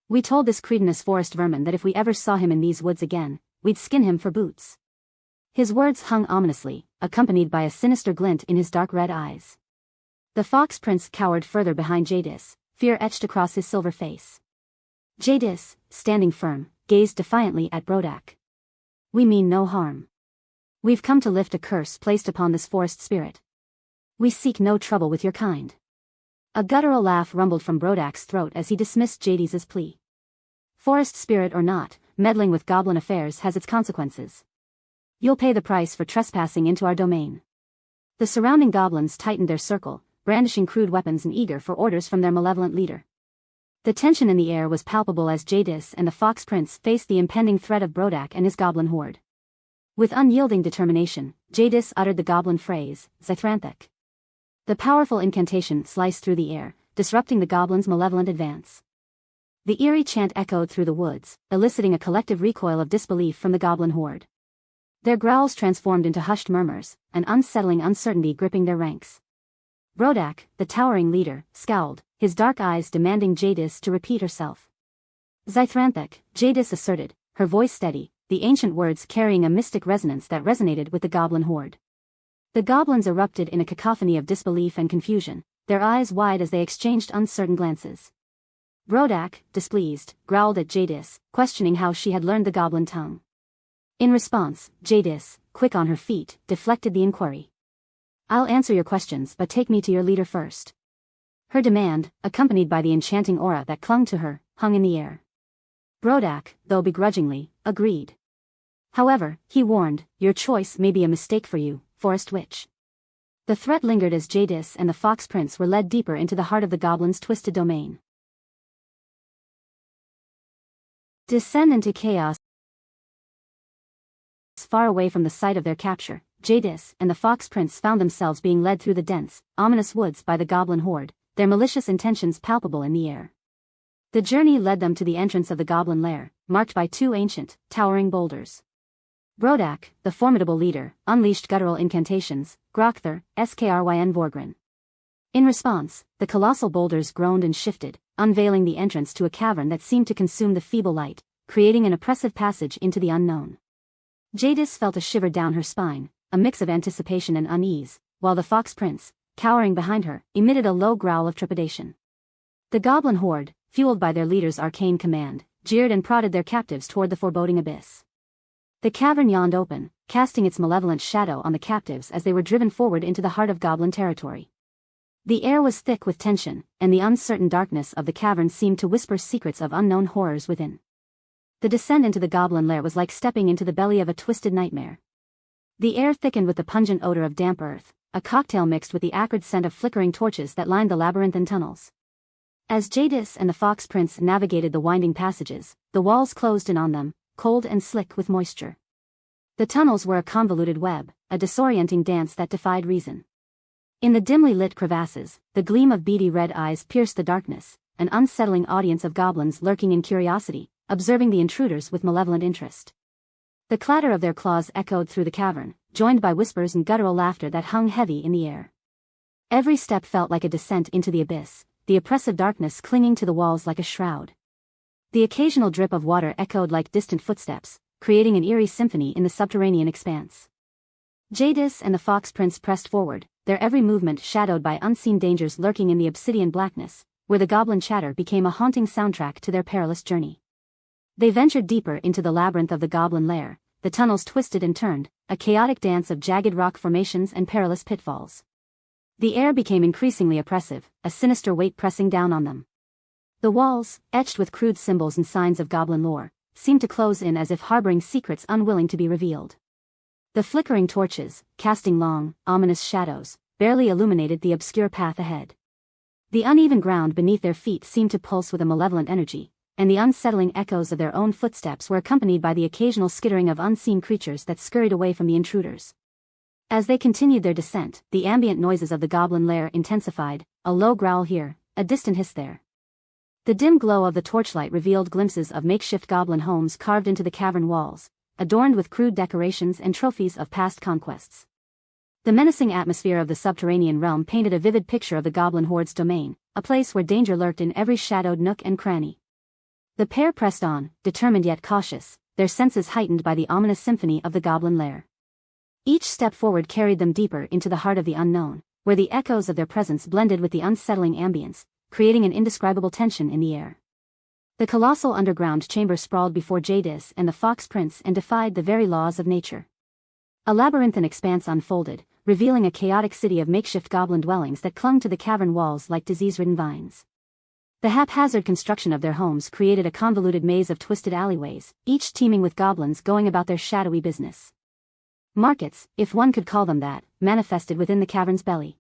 "We told this cretinous forest vermin that if we ever saw him in these woods again, we'd skin him for boots." His words hung ominously, accompanied by a sinister glint in his dark red eyes. The Fox Prince cowered further behind Jadis, fear etched across his silver face. Jadis, standing firm, gazed defiantly at Brodak. "We mean no harm. We've come to lift a curse placed upon this forest spirit. We seek no trouble with your kind." A guttural laugh rumbled from Brodak's throat as he dismissed Jadis's plea. "Forest spirit or not, meddling with goblin affairs has its consequences. You'll pay the price for trespassing into our domain." The surrounding goblins tightened their circle, brandishing crude weapons and eager for orders from their malevolent leader. The tension in the air was palpable as Jadis and the Fox Prince faced the impending threat of Brodak and his goblin horde. With unyielding determination, Jadis uttered the goblin phrase, "Zythranthic." The powerful incantation sliced through the air, disrupting the goblins' malevolent advance. The eerie chant echoed through the woods, eliciting a collective recoil of disbelief from the goblin horde. Their growls transformed into hushed murmurs, an unsettling uncertainty gripping their ranks. Brodak, the towering leader, scowled, his dark eyes demanding Jadis to repeat herself. "Zythranthic," Jadis asserted, her voice steady, the ancient words carrying a mystic resonance that resonated with the goblin horde. The goblins erupted in a cacophony of disbelief and confusion, their eyes wide as they exchanged uncertain glances. Brodak, displeased, growled at Jadis, questioning how she had learned the goblin tongue. In response, Jadis, quick on her feet, deflected the inquiry. "I'll answer your questions, but take me to your leader first." Her demand, accompanied by the enchanting aura that clung to her, hung in the air. Brodak, though begrudgingly, agreed. However, he warned, "Your choice may be a mistake for you, Forest Witch." The threat lingered as Jadis and the Fox Prince were led deeper into the heart of the goblins' twisted domain. Descend into chaos. Far away from the site of their capture, Jadis and the Fox Prince found themselves being led through the dense, ominous woods by the goblin horde, their malicious intentions palpable in the air. The journey led them to the entrance of the goblin lair, marked by two ancient, towering boulders. Brodak, the formidable leader, unleashed guttural incantations, Grokther, Skryn Vorgrin. In response, the colossal boulders groaned and shifted, unveiling the entrance to a cavern that seemed to consume the feeble light, creating an oppressive passage into the unknown. Jadis felt a shiver down her spine, a mix of anticipation and unease, while the Fox Prince, cowering behind her, emitted a low growl of trepidation. The goblin horde, fueled by their leader's arcane command, jeered and prodded their captives toward the foreboding abyss. The cavern yawned open, casting its malevolent shadow on the captives as they were driven forward into the heart of goblin territory. The air was thick with tension, and the uncertain darkness of the cavern seemed to whisper secrets of unknown horrors within. The descent into the goblin lair was like stepping into the belly of a twisted nightmare. The air thickened with the pungent odor of damp earth, a cocktail mixed with the acrid scent of flickering torches that lined the labyrinthine tunnels. As Jadis and the Fox Prince navigated the winding passages, the walls closed in on them, cold and slick with moisture. The tunnels were a convoluted web, a disorienting dance that defied reason. In the dimly lit crevasses, the gleam of beady red eyes pierced the darkness, an unsettling audience of goblins lurking in curiosity, observing the intruders with malevolent interest. The clatter of their claws echoed through the cavern, joined by whispers and guttural laughter that hung heavy in the air. Every step felt like a descent into the abyss, the oppressive darkness clinging to the walls like a shroud. The occasional drip of water echoed like distant footsteps, creating an eerie symphony in the subterranean expanse. Jadis and the Fox Prince pressed forward, their every movement shadowed by unseen dangers lurking in the obsidian blackness, where the goblin chatter became a haunting soundtrack to their perilous journey. They ventured deeper into the labyrinth of the goblin lair, the tunnels twisted and turned, a chaotic dance of jagged rock formations and perilous pitfalls. The air became increasingly oppressive, a sinister weight pressing down on them. The walls, etched with crude symbols and signs of goblin lore, seemed to close in as if harboring secrets unwilling to be revealed. The flickering torches, casting long, ominous shadows, barely illuminated the obscure path ahead. The uneven ground beneath their feet seemed to pulse with a malevolent energy, and the unsettling echoes of their own footsteps were accompanied by the occasional skittering of unseen creatures that scurried away from the intruders. As they continued their descent, the ambient noises of the goblin lair intensified, a low growl here, a distant hiss there. The dim glow of the torchlight revealed glimpses of makeshift goblin homes carved into the cavern walls, adorned with crude decorations and trophies of past conquests. The menacing atmosphere of the subterranean realm painted a vivid picture of the goblin horde's domain, a place where danger lurked in every shadowed nook and cranny. The pair pressed on, determined yet cautious, their senses heightened by the ominous symphony of the goblin lair. Each step forward carried them deeper into the heart of the unknown, where the echoes of their presence blended with the unsettling ambience, creating an indescribable tension in the air. The colossal underground chamber sprawled before Jadis and the Fox Prince and defied the very laws of nature. A labyrinthine expanse unfolded, revealing a chaotic city of makeshift goblin dwellings that clung to the cavern walls like disease-ridden vines. The haphazard construction of their homes created a convoluted maze of twisted alleyways, each teeming with goblins going about their shadowy business. Markets, if one could call them that, manifested within the cavern's belly.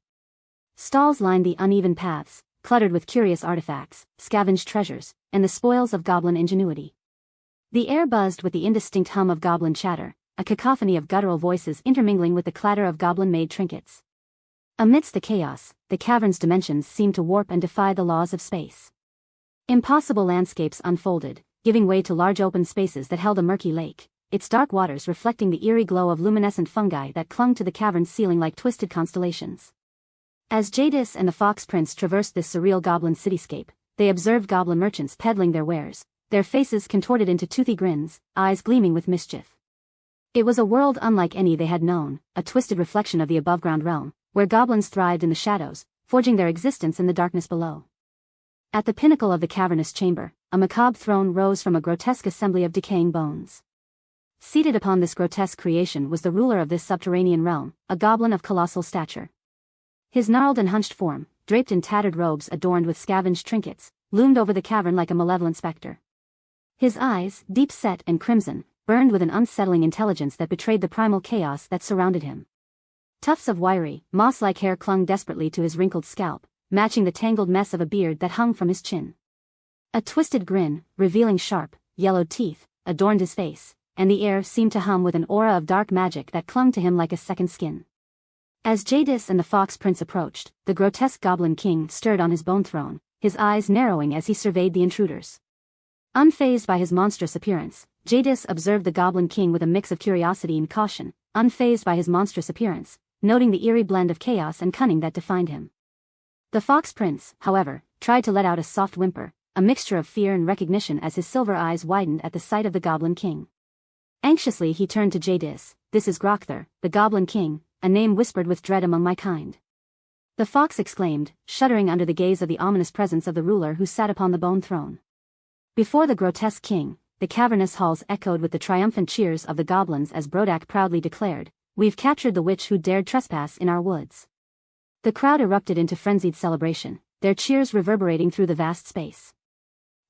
Stalls lined the uneven paths, cluttered with curious artifacts, scavenged treasures, and the spoils of goblin ingenuity. The air buzzed with the indistinct hum of goblin chatter, a cacophony of guttural voices intermingling with the clatter of goblin-made trinkets. Amidst the chaos, the cavern's dimensions seemed to warp and defy the laws of space. Impossible landscapes unfolded, giving way to large open spaces that held a murky lake, its dark waters reflecting the eerie glow of luminescent fungi that clung to the cavern's ceiling like twisted constellations. As Jadis and the Fox Prince traversed this surreal goblin cityscape, they observed goblin merchants peddling their wares, their faces contorted into toothy grins, eyes gleaming with mischief. It was a world unlike any they had known, a twisted reflection of the above-ground realm, where goblins thrived in the shadows, forging their existence in the darkness below. At the pinnacle of the cavernous chamber, a macabre throne rose from a grotesque assembly of decaying bones. Seated upon this grotesque creation was the ruler of this subterranean realm, a goblin of colossal stature. His gnarled and hunched form, draped in tattered robes adorned with scavenged trinkets, loomed over the cavern like a malevolent specter. His eyes, deep-set and crimson, burned with an unsettling intelligence that betrayed the primal chaos that surrounded him. Tufts of wiry, moss-like hair clung desperately to his wrinkled scalp, matching the tangled mess of a beard that hung from his chin. A twisted grin, revealing sharp, yellowed teeth, adorned his face, and the air seemed to hum with an aura of dark magic that clung to him like a second skin. As Jadis and the Fox Prince approached, the grotesque Goblin King stirred on his bone throne, his eyes narrowing as he surveyed the intruders. Unfazed by his monstrous appearance, Jadis observed the Goblin King with a mix of curiosity and caution, unfazed by his monstrous appearance, noting the eerie blend of chaos and cunning that defined him. The Fox Prince, however, tried to let out a soft whimper, a mixture of fear and recognition as his silver eyes widened at the sight of the Goblin King. Anxiously he turned to Jadis. "This is Grokthar, the Goblin King, a name whispered with dread among my kind." The fox exclaimed, shuddering under the gaze of the ominous presence of the ruler who sat upon the bone throne. Before the grotesque king, the cavernous halls echoed with the triumphant cheers of the goblins as Brodak proudly declared, "We've captured the witch who dared trespass in our woods." The crowd erupted into frenzied celebration, their cheers reverberating through the vast space.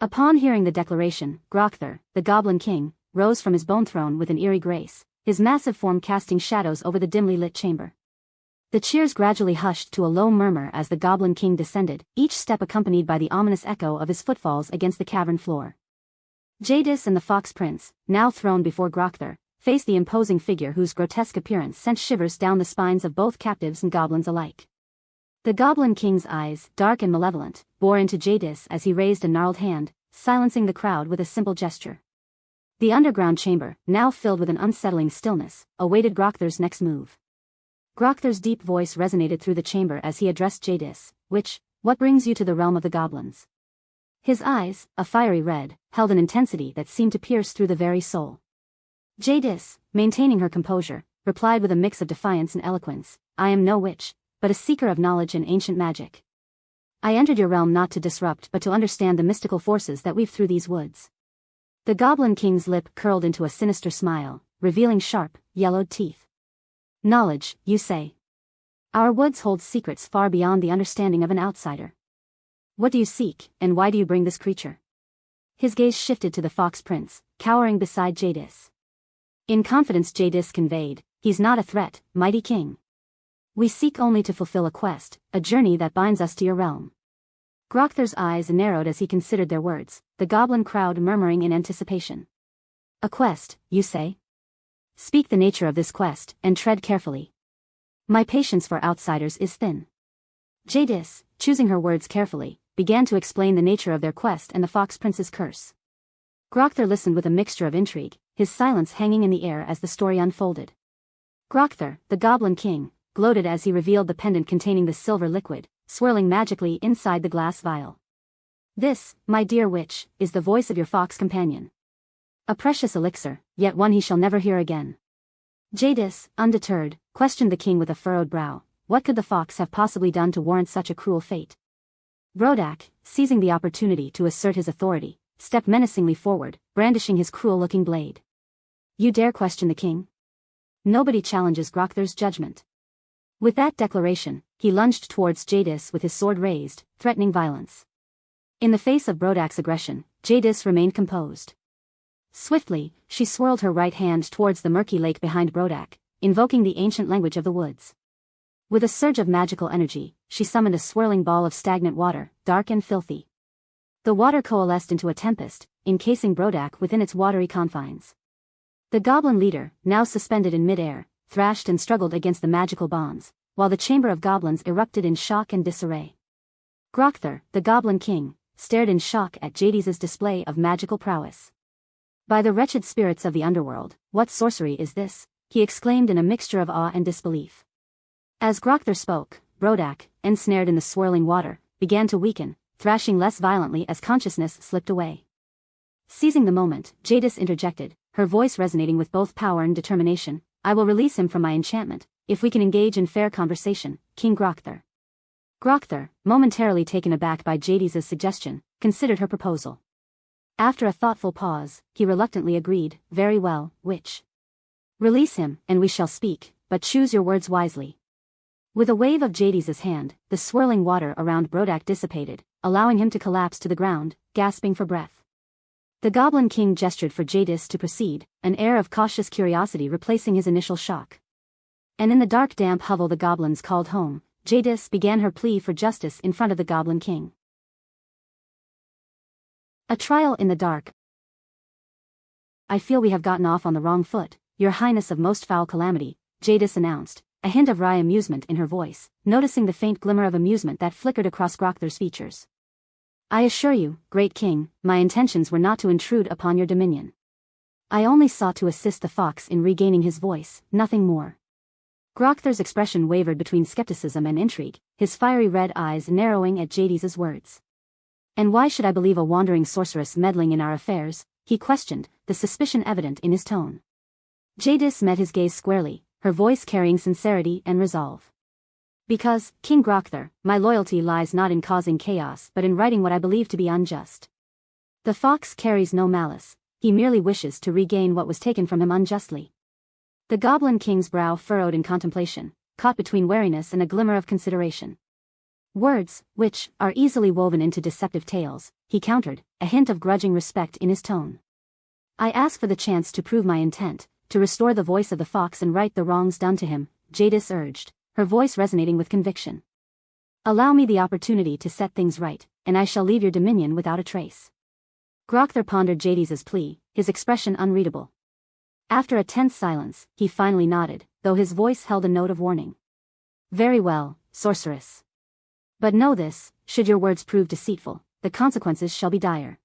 Upon hearing the declaration, Grokthar, the Goblin King, rose from his bone throne with an eerie grace, his massive form casting shadows over the dimly lit chamber. The cheers gradually hushed to a low murmur as the Goblin King descended, each step accompanied by the ominous echo of his footfalls against the cavern floor. Jadis and the Fox Prince, now throned before Grokthar, faced the imposing figure whose grotesque appearance sent shivers down the spines of both captives and goblins alike. The Goblin King's eyes, dark and malevolent, bore into Jadis as he raised a gnarled hand, silencing the crowd with a simple gesture. The underground chamber, now filled with an unsettling stillness, awaited Grokthar's next move. Grokthar's deep voice resonated through the chamber as he addressed Jadis, "What brings you to the realm of the goblins?" His eyes, a fiery red, held an intensity that seemed to pierce through the very soul. Jadis, maintaining her composure, replied with a mix of defiance and eloquence, "I am no witch, but a seeker of knowledge and ancient magic. I entered your realm not to disrupt but to understand the mystical forces that weave through these woods." The Goblin King's lip curled into a sinister smile, revealing sharp, yellowed teeth. "Knowledge, you say? Our woods hold secrets far beyond the understanding of an outsider. What do you seek, and why do you bring this creature?" His gaze shifted to the Fox Prince, cowering beside Jadis. In confidence Jadis conveyed, "He's not a threat, mighty king. We seek only to fulfill a quest, a journey that binds us to your realm." Grokthar's eyes narrowed as he considered their words, the goblin crowd murmuring in anticipation. "A quest, you say? Speak the nature of this quest, and tread carefully. My patience for outsiders is thin." Jadis, choosing her words carefully, began to explain the nature of their quest and the Fox Prince's curse. Grokthar listened with a mixture of intrigue, his silence hanging in the air as the story unfolded. Grokthar, the Goblin King, gloated as he revealed the pendant containing the silver liquid, swirling magically inside the glass vial. "This, my dear witch, is the voice of your fox companion. A precious elixir, yet one he shall never hear again." Jadis, undeterred, questioned the king with a furrowed brow. What could the fox have possibly done to warrant such a cruel fate? Brodak, seizing the opportunity to assert his authority, stepped menacingly forward, brandishing his cruel-looking blade. "You dare question the king? Nobody challenges Grokthar's judgment." With that declaration, he lunged towards Jadis with his sword raised, threatening violence. In the face of Brodak's aggression, Jadis remained composed. Swiftly, she swirled her right hand towards the murky lake behind Brodak, invoking the ancient language of the woods. With a surge of magical energy, she summoned a swirling ball of stagnant water, dark and filthy. The water coalesced into a tempest, encasing Brodak within its watery confines. The goblin leader, now suspended in mid-air, thrashed and struggled against the magical bonds, while the chamber of goblins erupted in shock and disarray. Grokthar, the Goblin King, stared in shock at Jadis's display of magical prowess. "By the wretched spirits of the underworld, what sorcery is this?" he exclaimed in a mixture of awe and disbelief. As Grokthar spoke, Brodak, ensnared in the swirling water, began to weaken, thrashing less violently as consciousness slipped away. Seizing the moment, Jadis interjected, her voice resonating with both power and determination. "I will release him from my enchantment, if we can engage in fair conversation, King Grokthar." Grokthar, momentarily taken aback by Jadis's suggestion, considered her proposal. After a thoughtful pause, he reluctantly agreed, "Very well, witch. Release him, and we shall speak, but choose your words wisely." With a wave of Jadis's hand, the swirling water around Brodak dissipated, allowing him to collapse to the ground, gasping for breath. The Goblin King gestured for Jadis to proceed, an air of cautious curiosity replacing his initial shock. And in the dark damp hovel the goblins called home, Jadis began her plea for justice in front of the Goblin King. A trial in the dark. "I feel we have gotten off on the wrong foot, your highness of most foul calamity," Jadis announced, a hint of wry amusement in her voice, noticing the faint glimmer of amusement that flickered across Grokthar's features. "I assure you, great king, my intentions were not to intrude upon your dominion. I only sought to assist the fox in regaining his voice, nothing more." Grokthar's expression wavered between skepticism and intrigue, his fiery red eyes narrowing at Jadis's words. "And why should I believe a wandering sorceress meddling in our affairs?" he questioned, the suspicion evident in his tone. Jadis met his gaze squarely, her voice carrying sincerity and resolve. "Because, King Grokthar, my loyalty lies not in causing chaos but in righting what I believe to be unjust. The fox carries no malice, he merely wishes to regain what was taken from him unjustly." The Goblin King's brow furrowed in contemplation, caught between wariness and a glimmer of consideration. "Words, which are easily woven into deceptive tales," he countered, a hint of grudging respect in his tone. "I ask for the chance to prove my intent, to restore the voice of the fox and right the wrongs done to him," Jadis urged, her voice resonating with conviction. "Allow me the opportunity to set things right, and I shall leave your dominion without a trace." Grokthar pondered Jadis's plea, his expression unreadable. After a tense silence, he finally nodded, though his voice held a note of warning. "Very well, sorceress. But know this, should your words prove deceitful, the consequences shall be dire.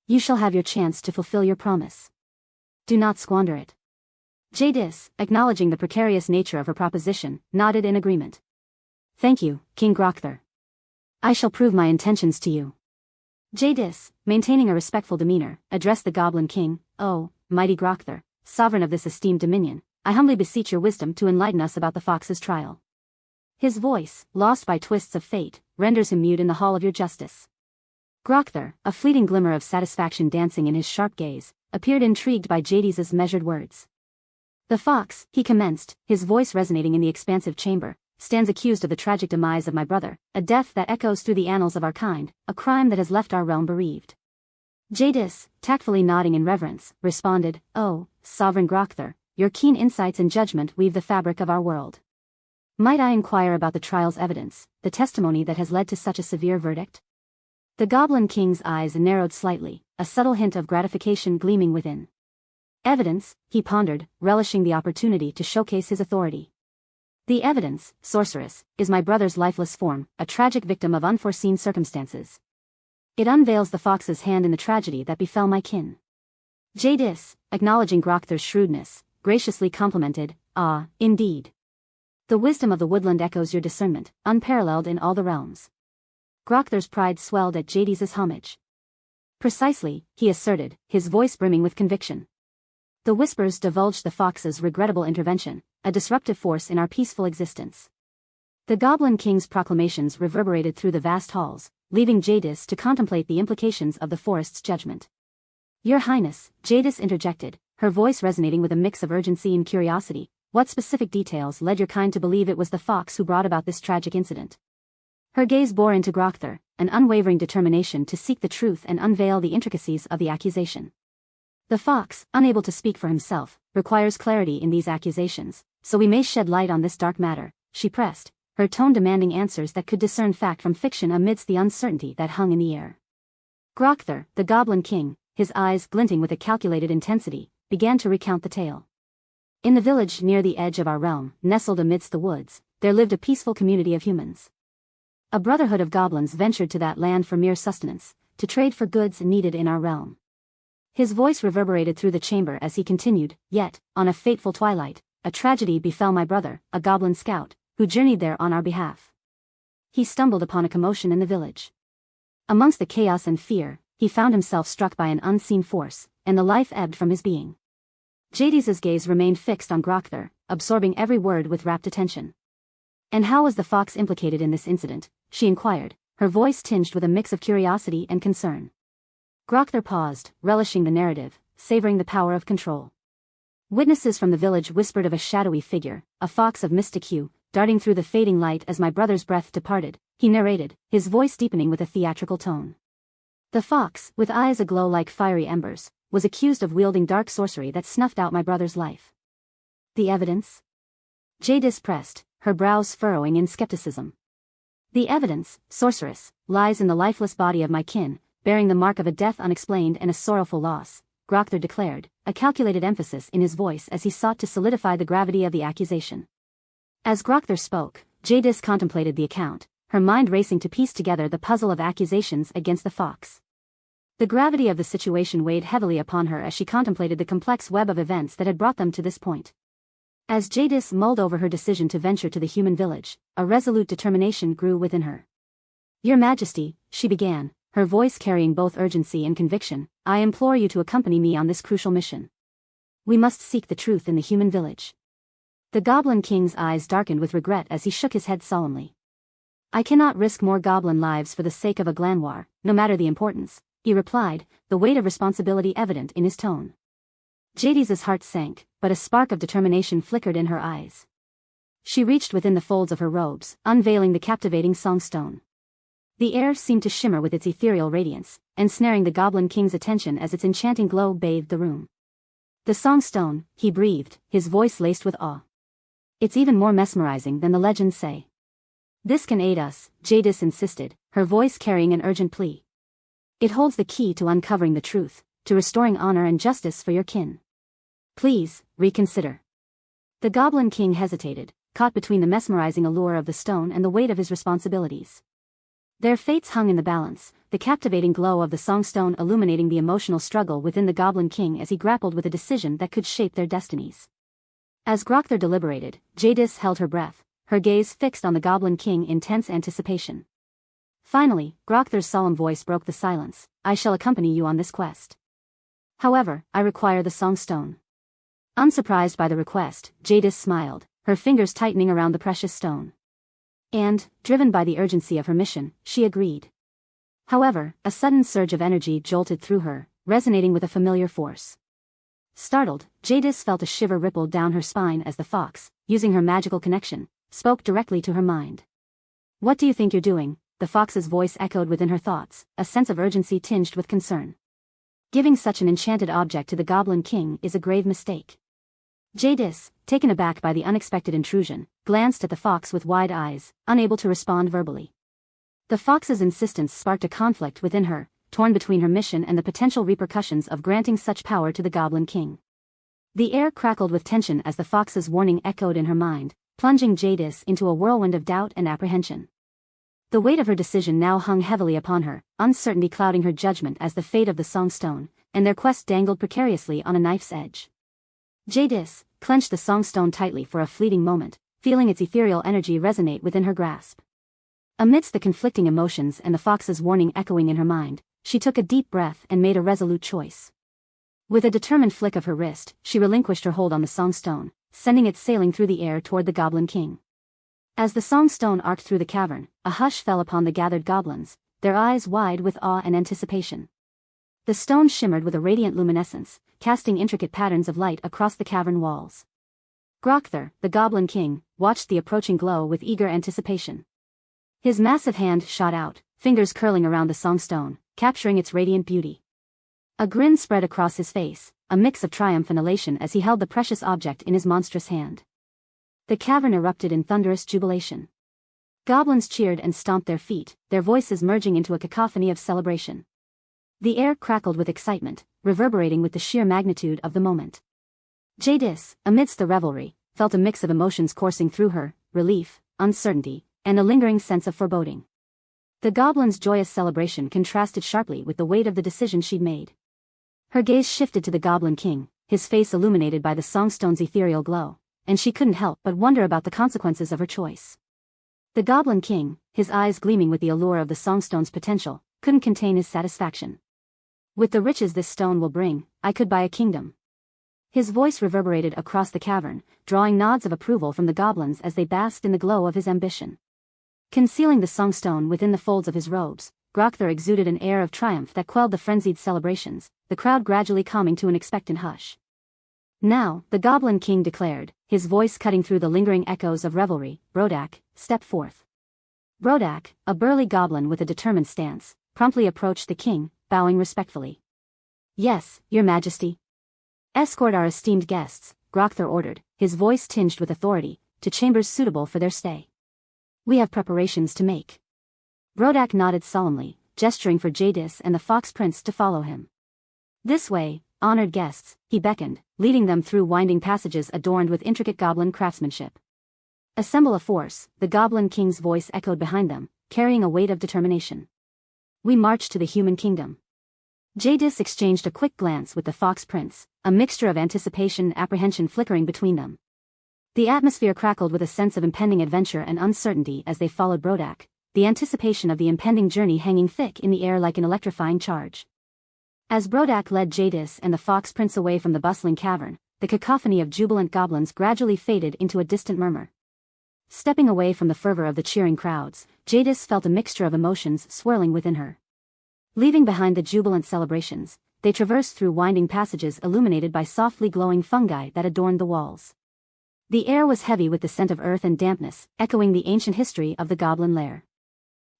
You shall have your chance to fulfill your promise. Do not squander it." Jadis, acknowledging the precarious nature of her proposition, nodded in agreement. "Thank you, King Grokthar. I shall prove my intentions to you." Jadis, maintaining a respectful demeanor, addressed the Goblin King. "Oh, mighty Grokthar, sovereign of this esteemed dominion, I humbly beseech your wisdom to enlighten us about the fox's trial. His voice, lost by twists of fate, renders him mute in the hall of your justice." Grokthar, a fleeting glimmer of satisfaction dancing in his sharp gaze, appeared intrigued by Jadis's measured words. "The fox," he commenced, his voice resonating in the expansive chamber, "stands accused of the tragic demise of my brother, a death that echoes through the annals of our kind, a crime that has left our realm bereaved." Jadis, tactfully nodding in reverence, responded, "Oh, sovereign Grokthar, your keen insights and judgment weave the fabric of our world. Might I inquire about the trial's evidence, the testimony that has led to such a severe verdict?" The Goblin King's eyes narrowed slightly, a subtle hint of gratification gleaming within. "Evidence," he pondered, relishing the opportunity to showcase his authority. "The evidence, sorceress, is my brother's lifeless form, a tragic victim of unforeseen circumstances. It unveils the fox's hand in the tragedy that befell my kin. Jadis, acknowledging Grokthar's shrewdness, graciously complimented, "Ah, indeed. The wisdom of the woodland echoes your discernment, unparalleled in all the realms." Grokthar's pride swelled at Jadis's homage. "Precisely," he asserted, his voice brimming with conviction. "The whispers divulged the fox's regrettable intervention, a disruptive force in our peaceful existence." The Goblin King's proclamations reverberated through the vast halls, leaving Jadis to contemplate the implications of the forest's judgment. "Your Highness," Jadis interjected, her voice resonating with a mix of urgency and curiosity, "what specific details led your kind to believe it was the fox who brought about this tragic incident?" Her gaze bore into Grokthar, an unwavering determination to seek the truth and unveil the intricacies of the accusation. "The fox, unable to speak for himself, requires clarity in these accusations, so we may shed light on this dark matter," she pressed, her tone demanding answers that could discern fact from fiction amidst the uncertainty that hung in the air. Grokthar, the Goblin King, his eyes glinting with a calculated intensity, began to recount the tale. "In the village near the edge of our realm, nestled amidst the woods, there lived a peaceful community of humans. A brotherhood of goblins ventured to that land for mere sustenance, to trade for goods needed in our realm." His voice reverberated through the chamber as he continued, "Yet, on a fateful twilight, a tragedy befell my brother, a goblin scout, who journeyed there on our behalf. He stumbled upon a commotion in the village. Amongst the chaos and fear, he found himself struck by an unseen force, and the life ebbed from his being." Jadis's gaze remained fixed on Grokthar, absorbing every word with rapt attention. "And how was the fox implicated in this incident?" she inquired, her voice tinged with a mix of curiosity and concern. Grokthar paused, relishing the narrative, savoring the power of control. "Witnesses from the village whispered of a shadowy figure, a fox of mystic hue, darting through the fading light as my brother's breath departed," he narrated, his voice deepening with a theatrical tone. "The fox, with eyes aglow like fiery embers, was accused of wielding dark sorcery that snuffed out my brother's life." "The evidence?" Jadis pressed, her brows furrowing in skepticism. "The evidence, sorceress, lies in the lifeless body of my kin, bearing the mark of a death unexplained and a sorrowful loss," Grokthar declared, a calculated emphasis in his voice as he sought to solidify the gravity of the accusation. As Grokthar spoke, Jadis contemplated the account, her mind racing to piece together the puzzle of accusations against the fox. The gravity of the situation weighed heavily upon her as she contemplated the complex web of events that had brought them to this point. As Jadis mulled over her decision to venture to the human village, a resolute determination grew within her. "Your Majesty," she began, her voice carrying both urgency and conviction, "I implore you to accompany me on this crucial mission. We must seek the truth in the human village." The Goblin King's eyes darkened with regret as he shook his head solemnly. "I cannot risk more goblin lives for the sake of a glanwar, no matter the importance," he replied, the weight of responsibility evident in his tone. Jadis's heart sank, but a spark of determination flickered in her eyes. She reached within the folds of her robes, unveiling the captivating songstone. The air seemed to shimmer with its ethereal radiance, ensnaring the Goblin King's attention as its enchanting glow bathed the room. "The songstone," he breathed, his voice laced with awe. "It's even more mesmerizing than the legends say." "This can aid us," Jadis insisted, her voice carrying an urgent plea. "It holds the key to uncovering the truth, to restoring honor and justice for your kin. Please, reconsider." The Goblin King hesitated, caught between the mesmerizing allure of the stone and the weight of his responsibilities. Their fates hung in the balance, the captivating glow of the songstone illuminating the emotional struggle within the Goblin King as he grappled with a decision that could shape their destinies. As Grokthar deliberated, Jadis held her breath, her gaze fixed on the Goblin King in tense anticipation. Finally, Grokthar's solemn voice broke the silence. "I shall accompany you on this quest. However, I require the songstone." Unsurprised by the request, Jadis smiled, her fingers tightening around the precious stone. And, driven by the urgency of her mission, she agreed. However, a sudden surge of energy jolted through her, resonating with a familiar force. Startled, Jadis felt a shiver ripple down her spine as the fox, using her magical connection, spoke directly to her mind. "What do you think you're doing?" The fox's voice echoed within her thoughts, a sense of urgency tinged with concern. "Giving such an enchanted object to the Goblin King is a grave mistake." Jadis, taken aback by the unexpected intrusion, glanced at the fox with wide eyes, unable to respond verbally. The fox's insistence sparked a conflict within her, torn between her mission and the potential repercussions of granting such power to the Goblin King. The air crackled with tension as the fox's warning echoed in her mind, plunging Jadis into a whirlwind of doubt and apprehension. The weight of her decision now hung heavily upon her, uncertainty clouding her judgment as the fate of the songstone, and their quest dangled precariously on a knife's edge. Jadis clenched the songstone tightly for a fleeting moment, feeling its ethereal energy resonate within her grasp. Amidst the conflicting emotions and the fox's warning echoing in her mind, she took a deep breath and made a resolute choice. With a determined flick of her wrist, she relinquished her hold on the songstone, sending it sailing through the air toward the Goblin King. As the songstone arced through the cavern, a hush fell upon the gathered goblins, their eyes wide with awe and anticipation. The stone shimmered with a radiant luminescence, casting intricate patterns of light across the cavern walls. Grokthar, the Goblin King, watched the approaching glow with eager anticipation. His massive hand shot out, fingers curling around the songstone, capturing its radiant beauty. A grin spread across his face, a mix of triumph and elation as he held the precious object in his monstrous hand. The cavern erupted in thunderous jubilation. Goblins cheered and stomped their feet, their voices merging into a cacophony of celebration. The air crackled with excitement, reverberating with the sheer magnitude of the moment. Jadis, amidst the revelry, felt a mix of emotions coursing through her: relief, uncertainty, and a lingering sense of foreboding. The goblin's joyous celebration contrasted sharply with the weight of the decision she'd made. Her gaze shifted to the Goblin King, his face illuminated by the songstone's ethereal glow, and she couldn't help but wonder about the consequences of her choice. The Goblin King, his eyes gleaming with the allure of the songstone's potential, couldn't contain his satisfaction. "With the riches this stone will bring, I could buy a kingdom." His voice reverberated across the cavern, drawing nods of approval from the goblins as they basked in the glow of his ambition. Concealing the songstone within the folds of his robes, Grokthar exuded an air of triumph that quelled the frenzied celebrations, the crowd gradually calming to an expectant hush. "Now," the Goblin King declared, his voice cutting through the lingering echoes of revelry, "Brodak, step forth." Brodak, a burly goblin with a determined stance, promptly approached the king, bowing respectfully. "Yes, your majesty." "Escort our esteemed guests," Grokthar ordered, his voice tinged with authority, "to chambers suitable for their stay. We have preparations to make." Brodak nodded solemnly, gesturing for Jadis and the Fox Prince to follow him. "This way, honored guests," he beckoned, leading them through winding passages adorned with intricate goblin craftsmanship. "Assemble a force," the Goblin King's voice echoed behind them, carrying a weight of determination. "We march to the human kingdom." Jadis exchanged a quick glance with the Fox Prince, a mixture of anticipation and apprehension flickering between them. The atmosphere crackled with a sense of impending adventure and uncertainty as they followed Brodak, the anticipation of the impending journey hanging thick in the air like an electrifying charge. As Brodak led Jadis and the Fox Prince away from the bustling cavern, the cacophony of jubilant goblins gradually faded into a distant murmur. Stepping away from the fervor of the cheering crowds, Jadis felt a mixture of emotions swirling within her. Leaving behind the jubilant celebrations, they traversed through winding passages illuminated by softly glowing fungi that adorned the walls. The air was heavy with the scent of earth and dampness, echoing the ancient history of the goblin lair.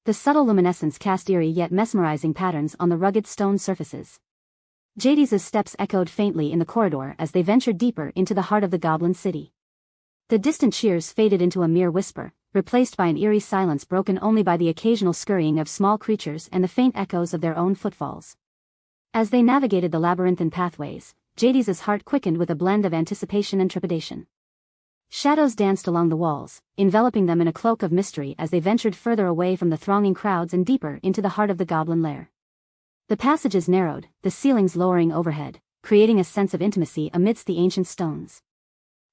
The subtle luminescence cast eerie yet mesmerizing patterns on the rugged stone surfaces. Jadis's steps echoed faintly in the corridor as they ventured deeper into the heart of the goblin city. The distant cheers faded into a mere whisper, replaced by an eerie silence broken only by the occasional scurrying of small creatures and the faint echoes of their own footfalls. As they navigated the labyrinthine pathways, Jadis's heart quickened with a blend of anticipation and trepidation. Shadows danced along the walls, enveloping them in a cloak of mystery as they ventured further away from the thronging crowds and deeper into the heart of the goblin lair. The passages narrowed, the ceilings lowering overhead, creating a sense of intimacy amidst the ancient stones.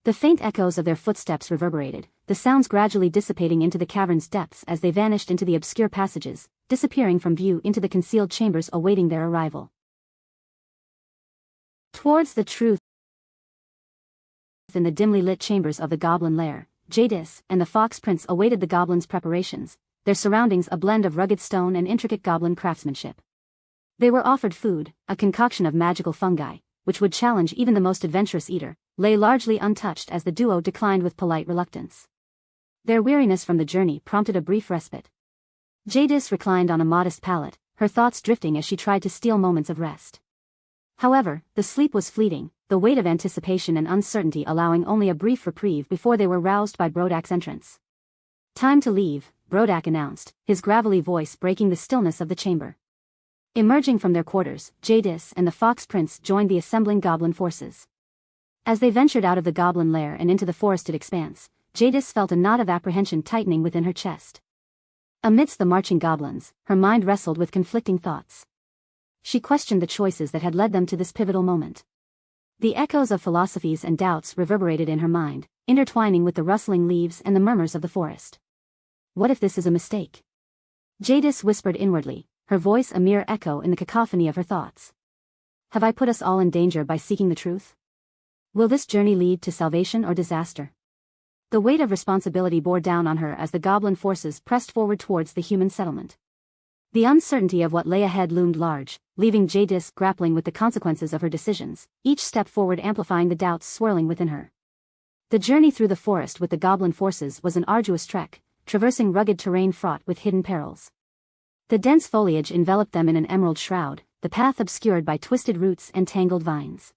The faint echoes of their footsteps reverberated, the sounds gradually dissipating into the cavern's depths as they vanished into the obscure passages, disappearing from view into the concealed chambers awaiting their arrival. Towards the truth in the dimly lit chambers of the goblin lair, Jadis and the Fox Prince awaited the goblins' preparations, their surroundings a blend of rugged stone and intricate goblin craftsmanship. They were offered food, a concoction of magical fungi, which would challenge even the most adventurous eater, lay largely untouched as the duo declined with polite reluctance. Their weariness from the journey prompted a brief respite. Jadis reclined on a modest pallet, her thoughts drifting as she tried to steal moments of rest. However, the sleep was fleeting, the weight of anticipation and uncertainty allowing only a brief reprieve before they were roused by Brodak's entrance. "Time to leave," Brodak announced, his gravelly voice breaking the stillness of the chamber. Emerging from their quarters, Jadis and the Fox Prince joined the assembling goblin forces. As they ventured out of the goblin lair and into the forested expanse, Jadis felt a knot of apprehension tightening within her chest. Amidst the marching goblins, her mind wrestled with conflicting thoughts. she questioned the choices that had led them to this pivotal moment. The echoes of philosophies and doubts reverberated in her mind, intertwining with the rustling leaves and the murmurs of the forest. What if this is a mistake? Jadis whispered inwardly, her voice a mere echo in the cacophony of her thoughts. Have I put us all in danger by seeking the truth? Will this journey lead to salvation or disaster? The weight of responsibility bore down on her as the goblin forces pressed forward towards the human settlement. The uncertainty of what lay ahead loomed large, leaving Jadis grappling with the consequences of her decisions, each step forward amplifying the doubts swirling within her. The journey through the forest with the goblin forces was an arduous trek, traversing rugged terrain fraught with hidden perils. The dense foliage enveloped them in an emerald shroud, the path obscured by twisted roots and tangled vines.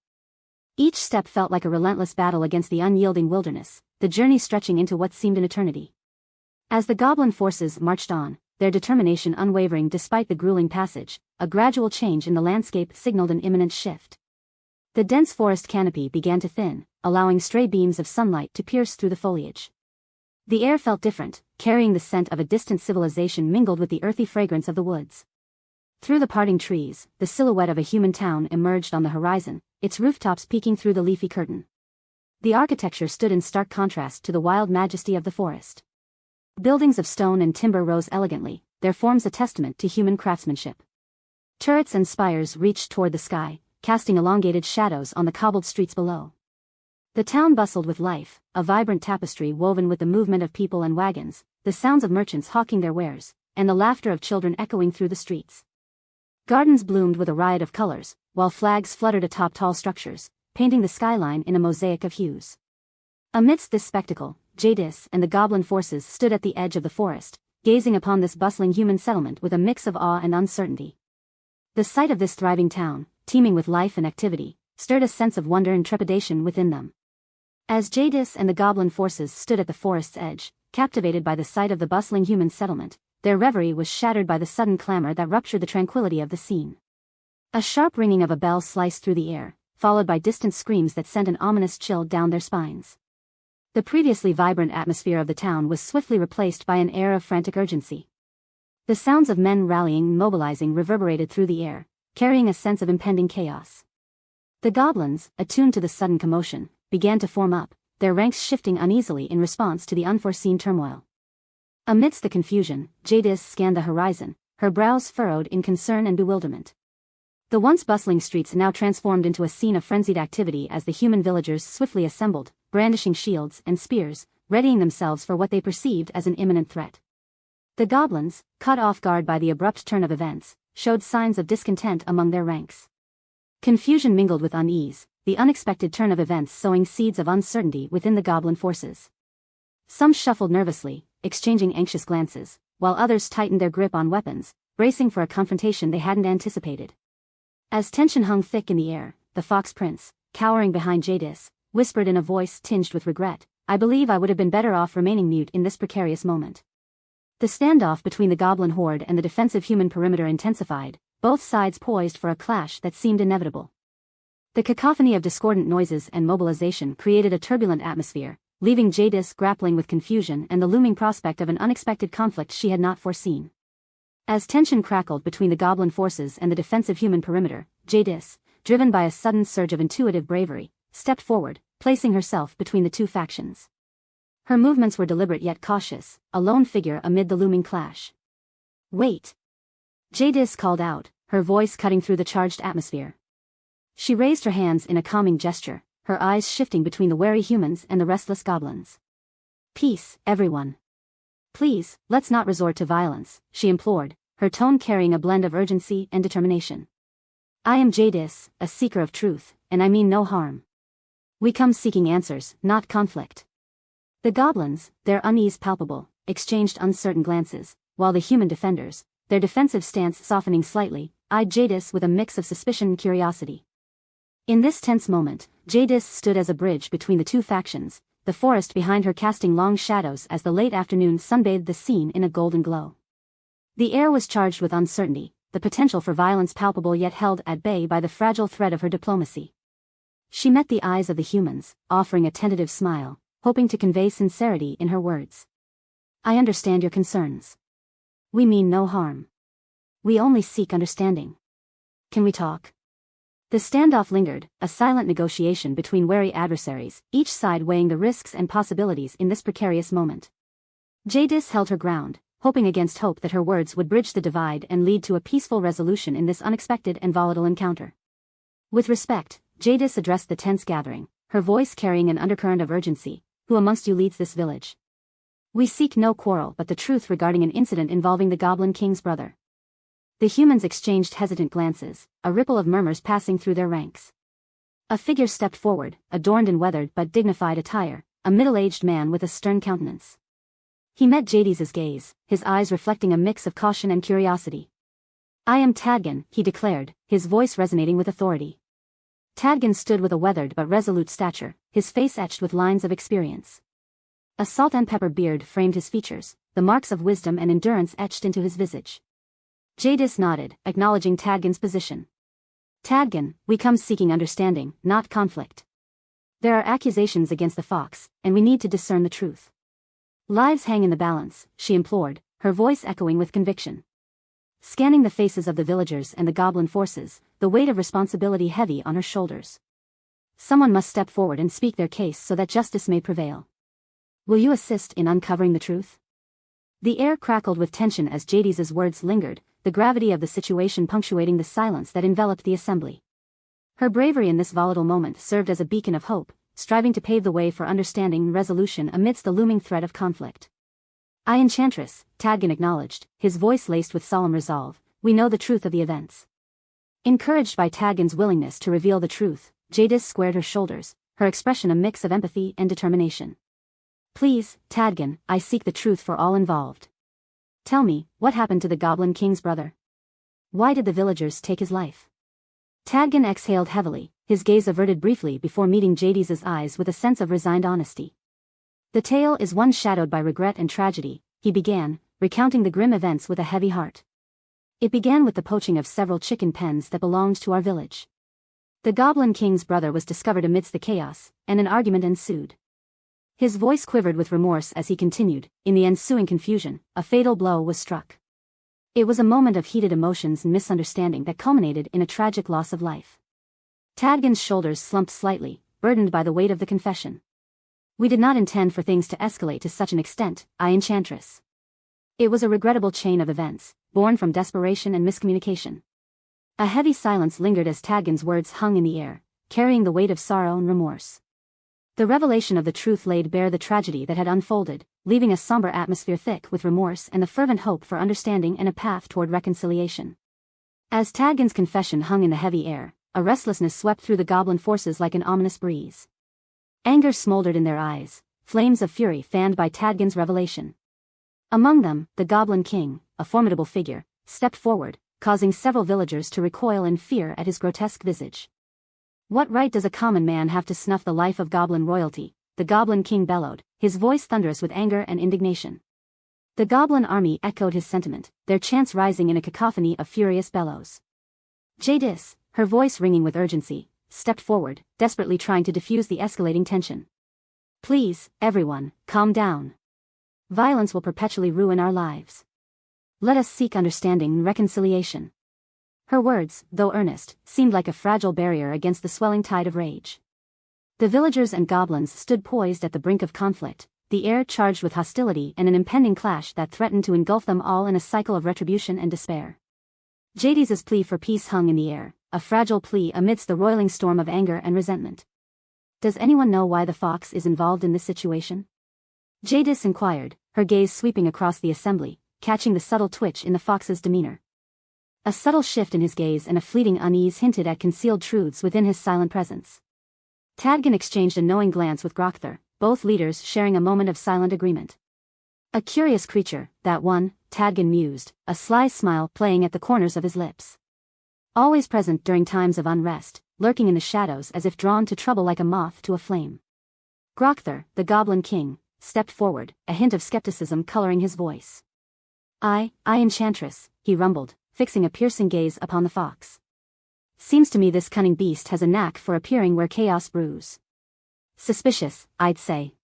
Each step felt like a relentless battle against the unyielding wilderness, the journey stretching into what seemed an eternity. As the goblin forces marched on, their determination unwavering despite the grueling passage, a gradual change in the landscape signaled an imminent shift. The dense forest canopy began to thin, allowing stray beams of sunlight to pierce through the foliage. The air felt different, carrying the scent of a distant civilization mingled with the earthy fragrance of the woods. Through the parting trees, the silhouette of a human town emerged on the horizon, its rooftops peeking through the leafy curtain. The architecture stood in stark contrast to the wild majesty of the forest. Buildings of stone and timber rose elegantly, their forms a testament to human craftsmanship. Turrets and spires reached toward the sky, casting elongated shadows on the cobbled streets below. The town bustled with life, a vibrant tapestry woven with the movement of people and wagons, the sounds of merchants hawking their wares, and the laughter of children echoing through the streets. Gardens bloomed with a riot of colors, while flags fluttered atop tall structures, painting the skyline in a mosaic of hues. Amidst this spectacle, Jadis and the goblin forces stood at the edge of the forest, gazing upon this bustling human settlement with a mix of awe and uncertainty. The sight of this thriving town, teeming with life and activity, stirred a sense of wonder and trepidation within them. As Jadis and the goblin forces stood at the forest's edge, captivated by the sight of the bustling human settlement, their reverie was shattered by the sudden clamor that ruptured the tranquility of the scene. A sharp ringing of a bell sliced through the air, followed by distant screams that sent an ominous chill down their spines. The previously vibrant atmosphere of the town was swiftly replaced by an air of frantic urgency. The sounds of men rallying and mobilizing reverberated through the air, carrying a sense of impending chaos. The goblins, attuned to the sudden commotion, began to form up, their ranks shifting uneasily in response to the unforeseen turmoil. Amidst the confusion, Jadis scanned the horizon, her brows furrowed in concern and bewilderment. The once bustling streets now transformed into a scene of frenzied activity as the human villagers swiftly assembled, brandishing shields and spears, readying themselves for what they perceived as an imminent threat. The goblins, caught off guard by the abrupt turn of events, showed signs of discontent among their ranks. Confusion mingled with unease, the unexpected turn of events sowing seeds of uncertainty within the goblin forces. Some shuffled nervously, exchanging anxious glances, while others tightened their grip on weapons, bracing for a confrontation they hadn't anticipated. As tension hung thick in the air, the Fox Prince, cowering behind Jadis, whispered in a voice tinged with regret, "I believe I would have been better off remaining mute in this precarious moment." The standoff between the goblin horde and the defensive human perimeter intensified, both sides poised for a clash that seemed inevitable. The cacophony of discordant noises and mobilization created a turbulent atmosphere, leaving Jadis grappling with confusion and the looming prospect of an unexpected conflict she had not foreseen. As tension crackled between the goblin forces and the defensive human perimeter, Jadis, driven by a sudden surge of intuitive bravery, stepped forward, placing herself between the two factions. Her movements were deliberate yet cautious, a lone figure amid the looming clash. "Wait!" Jadis called out, her voice cutting through the charged atmosphere. She raised her hands in a calming gesture, her eyes shifting between the wary humans and the restless goblins. "Peace, everyone. Please, let's not resort to violence," she implored, her tone carrying a blend of urgency and determination. "I am Jadis, a seeker of truth, and I mean no harm. We come seeking answers, not conflict." The goblins, their unease palpable, exchanged uncertain glances, while the human defenders, their defensive stance softening slightly, eyed Jadis with a mix of suspicion and curiosity. In this tense moment, Jadis stood as a bridge between the two factions, the forest behind her casting long shadows as the late afternoon sunbathed the scene in a golden glow. The air was charged with uncertainty, the potential for violence palpable yet held at bay by the fragile thread of her diplomacy. She met the eyes of the humans, offering a tentative smile, hoping to convey sincerity in her words. "I understand your concerns. We mean no harm. We only seek understanding." can we talk? The standoff lingered, a silent negotiation between wary adversaries, each side weighing the risks and possibilities in this precarious moment. Jadis held her ground, hoping against hope that her words would bridge the divide and lead to a peaceful resolution in this unexpected and volatile encounter. With respect, Jadis addressed the tense gathering, her voice carrying an undercurrent of urgency. Who amongst you leads this village? We seek no quarrel but the truth regarding an incident involving the Goblin King's brother. The humans exchanged hesitant glances, a ripple of murmurs passing through their ranks. A figure stepped forward, adorned in weathered but dignified attire, a middle-aged man with a stern countenance. He met Jadis's gaze, his eyes reflecting a mix of caution and curiosity. I am Tadgan, he declared, his voice resonating with authority. Tadgan stood with a weathered but resolute stature, his face etched with lines of experience. A salt and pepper beard framed his features, the marks of wisdom and endurance etched into his visage. Jadis nodded, acknowledging Tadgan's position. Tadgan, we come seeking understanding, not conflict. There are accusations against the fox, and we need to discern the truth. Lives hang in the balance, she implored, her voice echoing with conviction. Scanning the faces of the villagers and the goblin forces, the weight of responsibility heavy on her shoulders. Someone must step forward and speak their case so that justice may prevail. Will you assist in uncovering the truth? The air crackled with tension as Jadis's words lingered, the gravity of the situation punctuating the silence that enveloped the assembly. Her bravery in this volatile moment served as a beacon of hope, striving to pave the way for understanding and resolution amidst the looming threat of conflict. I Enchantress, Tadgan acknowledged, his voice laced with solemn resolve, we know the truth of the events. Encouraged by Tadgan's willingness to reveal the truth, Jadis squared her shoulders, her expression a mix of empathy and determination. Please, Tadgan, I seek the truth for all involved. Tell me, what happened to the Goblin King's brother? Why did the villagers take his life? Tadgan exhaled heavily, his gaze averted briefly before meeting Jadis's eyes with a sense of resigned honesty. The tale is one shadowed by regret and tragedy, he began, recounting the grim events with a heavy heart. It began with the poaching of several chicken pens that belonged to our village. The Goblin King's brother was discovered amidst the chaos, and an argument ensued. His voice quivered with remorse as he continued, in the ensuing confusion, a fatal blow was struck. It was a moment of heated emotions and misunderstanding that culminated in a tragic loss of life. Tadgan's shoulders slumped slightly, burdened by the weight of the confession. We did not intend for things to escalate to such an extent, I Enchantress. It was a regrettable chain of events, born from desperation and miscommunication. A heavy silence lingered as Tadgan's words hung in the air, carrying the weight of sorrow and remorse. The revelation of the truth laid bare the tragedy that had unfolded, leaving a somber atmosphere thick with remorse and the fervent hope for understanding and a path toward reconciliation. As Tadgan's confession hung in the heavy air, a restlessness swept through the goblin forces like an ominous breeze. Anger smoldered in their eyes, flames of fury fanned by Tadgan's revelation. Among them, the Goblin King, a formidable figure, stepped forward, causing several villagers to recoil in fear at his grotesque visage. What right does a common man have to snuff the life of goblin royalty? The Goblin King bellowed, his voice thunderous with anger and indignation. The goblin army echoed his sentiment, their chants rising in a cacophony of furious bellows. Jadis, her voice ringing with urgency, stepped forward, desperately trying to diffuse the escalating tension. Please, everyone, calm down. Violence will perpetually ruin our lives. Let us seek understanding and reconciliation. Her words, though earnest, seemed like a fragile barrier against the swelling tide of rage. The villagers and goblins stood poised at the brink of conflict, the air charged with hostility and an impending clash that threatened to engulf them all in a cycle of retribution and despair. Jadis's plea for peace hung in the air, a fragile plea amidst the roiling storm of anger and resentment. Does anyone know why the fox is involved in this situation? Jadis inquired, her gaze sweeping across the assembly, catching the subtle twitch in the fox's demeanor. A subtle shift in his gaze and a fleeting unease hinted at concealed truths within his silent presence. Tadgan exchanged a knowing glance with Grokthar, both leaders sharing a moment of silent agreement. A curious creature, that one, Tadgan mused, a sly smile playing at the corners of his lips. Always present during times of unrest, lurking in the shadows as if drawn to trouble like a moth to a flame. Grokthar, the Goblin King, stepped forward, a hint of skepticism coloring his voice. I Enchantress, he rumbled, fixing a piercing gaze upon the fox. Seems to me this cunning beast has a knack for appearing where chaos brews. Suspicious, I'd say.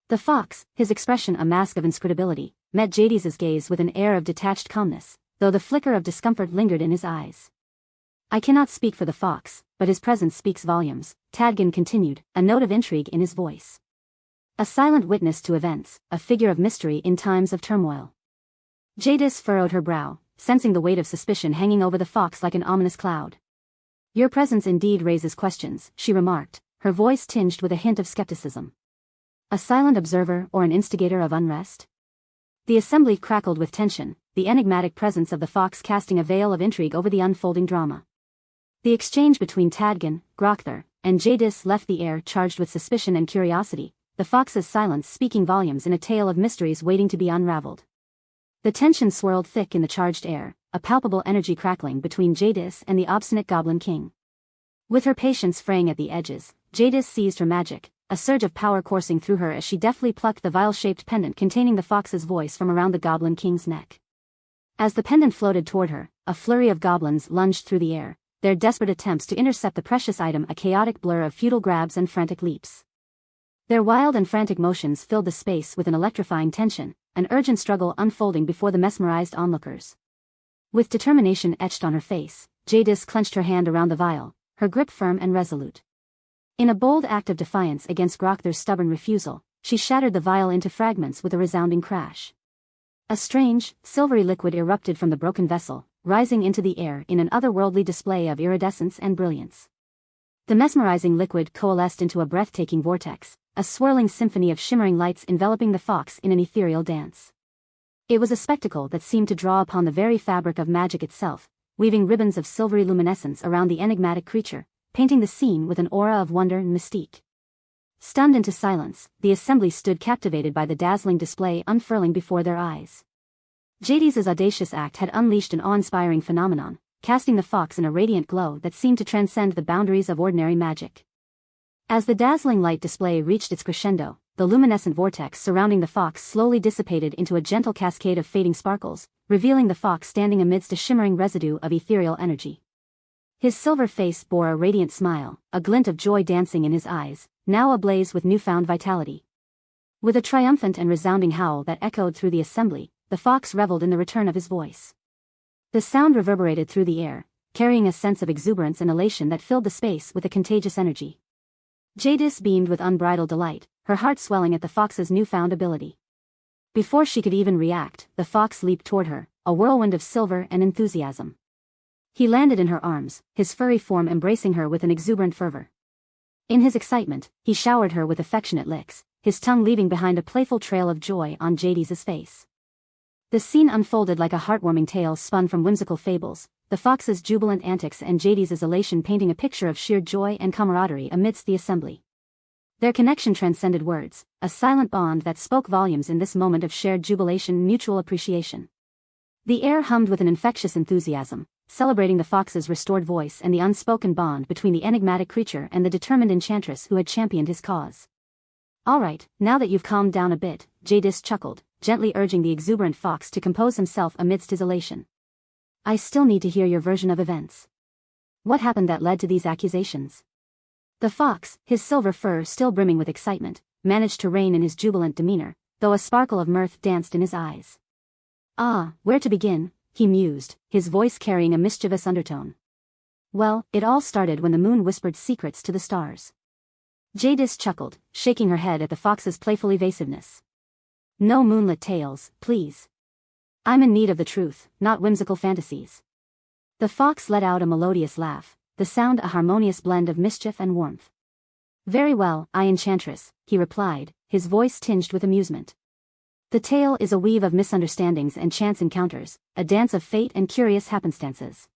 The fox, his expression a mask of inscrutability, met Jadis's gaze with an air of detached calmness, though the flicker of discomfort lingered in his eyes. I cannot speak for the fox, but his presence speaks volumes, Tadgan continued, a note of intrigue in his voice. A silent witness to events, a figure of mystery in times of turmoil. Jadis furrowed her brow, sensing the weight of suspicion hanging over the fox like an ominous cloud. Your presence indeed raises questions, she remarked, her voice tinged with a hint of skepticism. A silent observer or an instigator of unrest? The assembly crackled with tension, the enigmatic presence of the fox casting a veil of intrigue over the unfolding drama. The exchange between Tadgan, Grokther, and Jadis left the air charged with suspicion and curiosity, the fox's silence speaking volumes in a tale of mysteries waiting to be unraveled. The tension swirled thick in the charged air, a palpable energy crackling between Jadis and the obstinate Goblin King. With her patience fraying at the edges, Jadis seized her magic, a surge of power coursing through her as she deftly plucked the vial-shaped pendant containing the fox's voice from around the Goblin King's neck. As the pendant floated toward her, a flurry of goblins lunged through the air, their desperate attempts to intercept the precious item a chaotic blur of futile grabs and frantic leaps. Their wild and frantic motions filled the space with an electrifying tension, an urgent struggle unfolding before the mesmerized onlookers. With determination etched on her face, Jadis clenched her hand around the vial, her grip firm and resolute. In a bold act of defiance against Grokther's stubborn refusal, she shattered the vial into fragments with a resounding crash. A strange, silvery liquid erupted from the broken vessel, rising into the air in an otherworldly display of iridescence and brilliance. The mesmerizing liquid coalesced into a breathtaking vortex, a swirling symphony of shimmering lights enveloping the fox in an ethereal dance. It was a spectacle that seemed to draw upon the very fabric of magic itself, weaving ribbons of silvery luminescence around the enigmatic creature, painting the scene with an aura of wonder and mystique. Stunned into silence, the assembly stood captivated by the dazzling display unfurling before their eyes. Jadis's audacious act had unleashed an awe-inspiring phenomenon, casting the fox in a radiant glow that seemed to transcend the boundaries of ordinary magic. As the dazzling light display reached its crescendo, the luminescent vortex surrounding the fox slowly dissipated into a gentle cascade of fading sparkles, revealing the fox standing amidst a shimmering residue of ethereal energy. His silver face bore a radiant smile, a glint of joy dancing in his eyes, now ablaze with newfound vitality. With a triumphant and resounding howl that echoed through the assembly, the fox reveled in the return of his voice. The sound reverberated through the air, carrying a sense of exuberance and elation that filled the space with a contagious energy. Jadis beamed with unbridled delight, her heart swelling at the fox's newfound ability. Before she could even react, the fox leaped toward her, a whirlwind of silver and enthusiasm. He landed in her arms, his furry form embracing her with an exuberant fervor. In his excitement, he showered her with affectionate licks, his tongue leaving behind a playful trail of joy on Jadis's face. The scene unfolded like a heartwarming tale spun from whimsical fables, the fox's jubilant antics and Jadis's elation painting a picture of sheer joy and camaraderie amidst the assembly. Their connection transcended words, a silent bond that spoke volumes in this moment of shared jubilation and mutual appreciation. The air hummed with an infectious enthusiasm, celebrating the fox's restored voice and the unspoken bond between the enigmatic creature and the determined enchantress who had championed his cause. All right, now that you've calmed down a bit, Jadis chuckled, gently urging the exuberant fox to compose himself amidst his elation. I still need to hear your version of events. What happened that led to these accusations? The fox, his silver fur still brimming with excitement, managed to rein in his jubilant demeanor, though a sparkle of mirth danced in his eyes. Ah, where to begin, he mused, his voice carrying a mischievous undertone. Well, it all started when the moon whispered secrets to the stars. Jadis chuckled, shaking her head at the fox's playful evasiveness. No moonlit tales, please. I'm in need of the truth, not whimsical fantasies. The fox let out a melodious laugh, the sound a harmonious blend of mischief and warmth. Very well, Enchantress, he replied, his voice tinged with amusement. The tale is a weave of misunderstandings and chance encounters, a dance of fate and curious happenstances.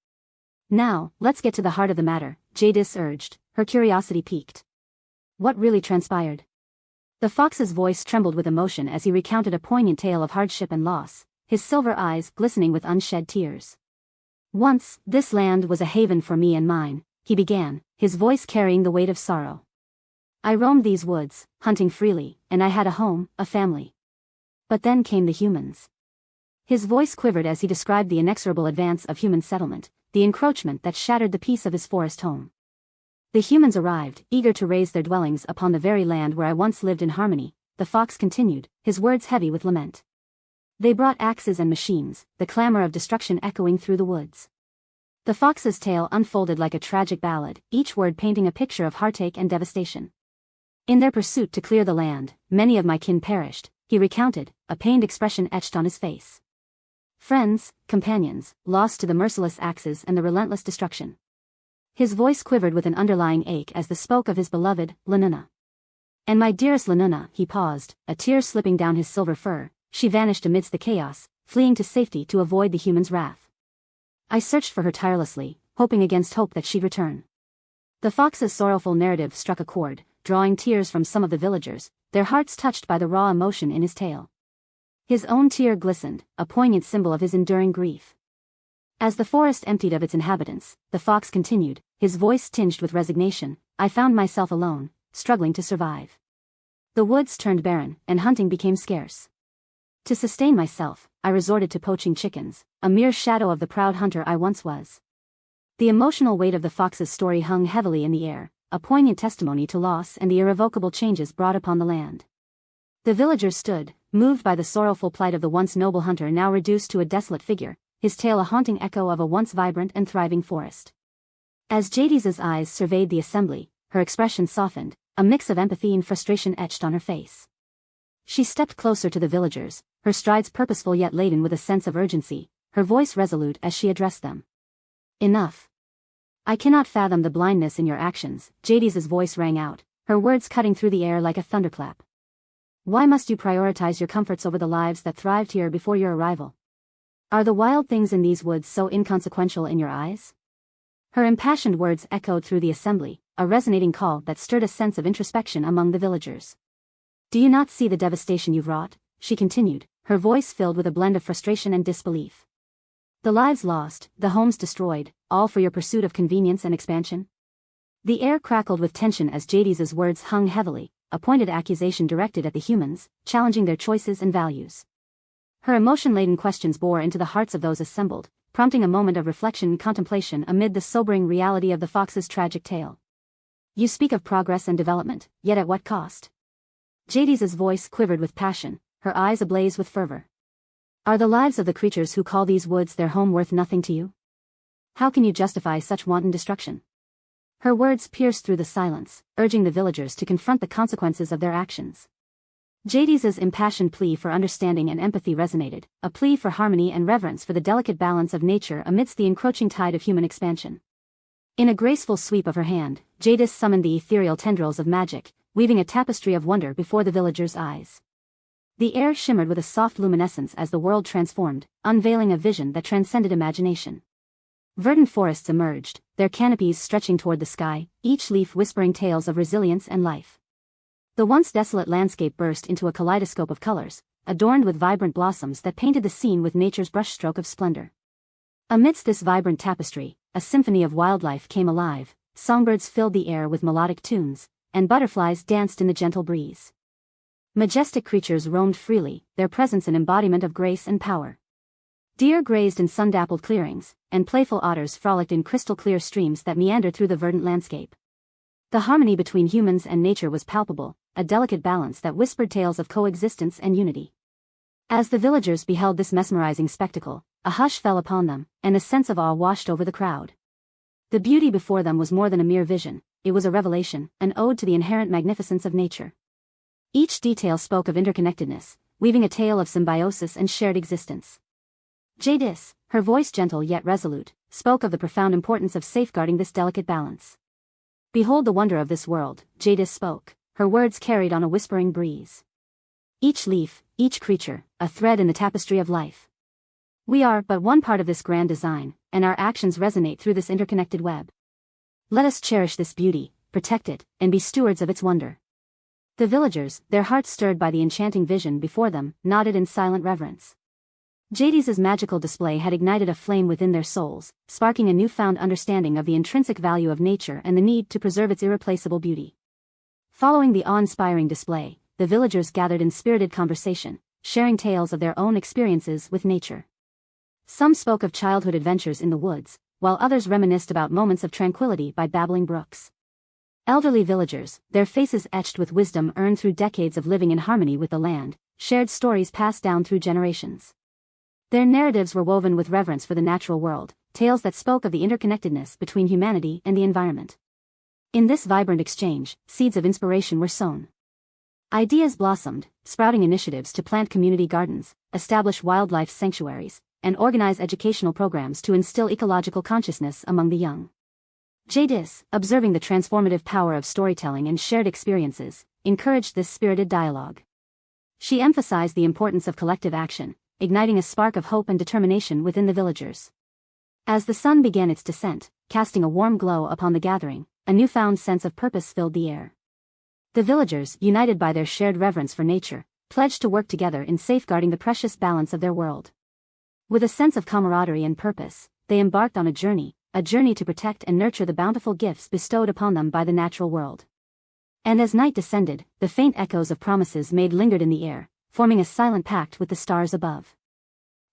Now, let's get to the heart of the matter, Jadis urged, her curiosity piqued. What really transpired? The fox's voice trembled with emotion as he recounted a poignant tale of hardship and loss, his silver eyes glistening with unshed tears. Once, this land was a haven for me and mine, he began, his voice carrying the weight of sorrow. I roamed these woods, hunting freely, and I had a home, a family. But then came the humans. His voice quivered as he described the inexorable advance of human settlement, the encroachment that shattered the peace of his forest home. The humans arrived, eager to raise their dwellings upon the very land where I once lived in harmony, the fox continued, his words heavy with lament. They brought axes and machines, the clamor of destruction echoing through the woods. The fox's tale unfolded like a tragic ballad, each word painting a picture of heartache and devastation. In their pursuit to clear the land, many of my kin perished, he recounted, a pained expression etched on his face. Friends, companions, lost to the merciless axes and the relentless destruction. His voice quivered with an underlying ache as the spoke of his beloved, Lanuna. And my dearest Lanuna, he paused, a tear slipping down his silver fur, she vanished amidst the chaos, fleeing to safety to avoid the human's wrath. I searched for her tirelessly, hoping against hope that she'd return. The fox's sorrowful narrative struck a chord, drawing tears from some of the villagers, their hearts touched by the raw emotion in his tale. His own tear glistened, a poignant symbol of his enduring grief. As the forest emptied of its inhabitants, the fox continued, his voice tinged with resignation, I found myself alone, struggling to survive. The woods turned barren, and hunting became scarce. To sustain myself, I resorted to poaching chickens, a mere shadow of the proud hunter I once was. The emotional weight of the fox's story hung heavily in the air, a poignant testimony to loss and the irrevocable changes brought upon the land. The villagers stood, moved by the sorrowful plight of the once noble hunter now reduced to a desolate figure, his tale a haunting echo of a once vibrant and thriving forest. As Jadis's eyes surveyed the assembly, her expression softened, a mix of empathy and frustration etched on her face. She stepped closer to the villagers, her strides purposeful yet laden with a sense of urgency, her voice resolute as she addressed them. Enough. I cannot fathom the blindness in your actions, Jadis's voice rang out, her words cutting through the air like a thunderclap. Why must you prioritize your comforts over the lives that thrived here before your arrival? Are the wild things in these woods so inconsequential in your eyes? Her impassioned words echoed through the assembly, a resonating call that stirred a sense of introspection among the villagers. Do you not see the devastation you've wrought? She continued, her voice filled with a blend of frustration and disbelief. The lives lost, the homes destroyed, all for your pursuit of convenience and expansion? The air crackled with tension as Jadis's words hung heavily, a pointed accusation directed at the humans, challenging their choices and values. Her emotion-laden questions bore into the hearts of those assembled, prompting a moment of reflection and contemplation amid the sobering reality of the fox's tragic tale. You speak of progress and development, yet at what cost? Jadis's voice quivered with passion, her eyes ablaze with fervor. Are the lives of the creatures who call these woods their home worth nothing to you? How can you justify such wanton destruction? Her words pierced through the silence, urging the villagers to confront the consequences of their actions. Jadis's impassioned plea for understanding and empathy resonated, a plea for harmony and reverence for the delicate balance of nature amidst the encroaching tide of human expansion. In a graceful sweep of her hand, Jadis summoned the ethereal tendrils of magic, weaving a tapestry of wonder before the villagers' eyes. The air shimmered with a soft luminescence as the world transformed, unveiling a vision that transcended imagination. Verdant forests emerged, their canopies stretching toward the sky, each leaf whispering tales of resilience and life. The once desolate landscape burst into a kaleidoscope of colors, adorned with vibrant blossoms that painted the scene with nature's brushstroke of splendor. Amidst this vibrant tapestry, a symphony of wildlife came alive, songbirds filled the air with melodic tunes, and butterflies danced in the gentle breeze. Majestic creatures roamed freely, their presence an embodiment of grace and power. Deer grazed in sun-dappled clearings, and playful otters frolicked in crystal-clear streams that meandered through the verdant landscape. The harmony between humans and nature was palpable, a delicate balance that whispered tales of coexistence and unity. As the villagers beheld this mesmerizing spectacle, a hush fell upon them, and a sense of awe washed over the crowd. The beauty before them was more than a mere vision, it was a revelation, an ode to the inherent magnificence of nature. Each detail spoke of interconnectedness, weaving a tale of symbiosis and shared existence. Jadis, her voice gentle yet resolute, spoke of the profound importance of safeguarding this delicate balance. Behold the wonder of this world, Jadis spoke, her words carried on a whispering breeze. Each leaf, each creature, a thread in the tapestry of life. We are but one part of this grand design, and our actions resonate through this interconnected web. Let us cherish this beauty, protect it, and be stewards of its wonder. The villagers, their hearts stirred by the enchanting vision before them, nodded in silent reverence. Jadis's magical display had ignited a flame within their souls, sparking a newfound understanding of the intrinsic value of nature and the need to preserve its irreplaceable beauty. Following the awe-inspiring display, the villagers gathered in spirited conversation, sharing tales of their own experiences with nature. Some spoke of childhood adventures in the woods, while others reminisced about moments of tranquility by babbling brooks. Elderly villagers, their faces etched with wisdom earned through decades of living in harmony with the land, shared stories passed down through generations. Their narratives were woven with reverence for the natural world, tales that spoke of the interconnectedness between humanity and the environment. In this vibrant exchange, seeds of inspiration were sown. Ideas blossomed, sprouting initiatives to plant community gardens, establish wildlife sanctuaries, and organize educational programs to instill ecological consciousness among the young. Jadis, observing the transformative power of storytelling and shared experiences, encouraged this spirited dialogue. She emphasized the importance of collective action, igniting a spark of hope and determination within the villagers. As the sun began its descent, casting a warm glow upon the gathering, a newfound sense of purpose filled the air. The villagers, united by their shared reverence for nature, pledged to work together in safeguarding the precious balance of their world. With a sense of camaraderie and purpose, they embarked on a journey to protect and nurture the bountiful gifts bestowed upon them by the natural world. And as night descended, the faint echoes of promises made lingered in the air, forming a silent pact with the stars above.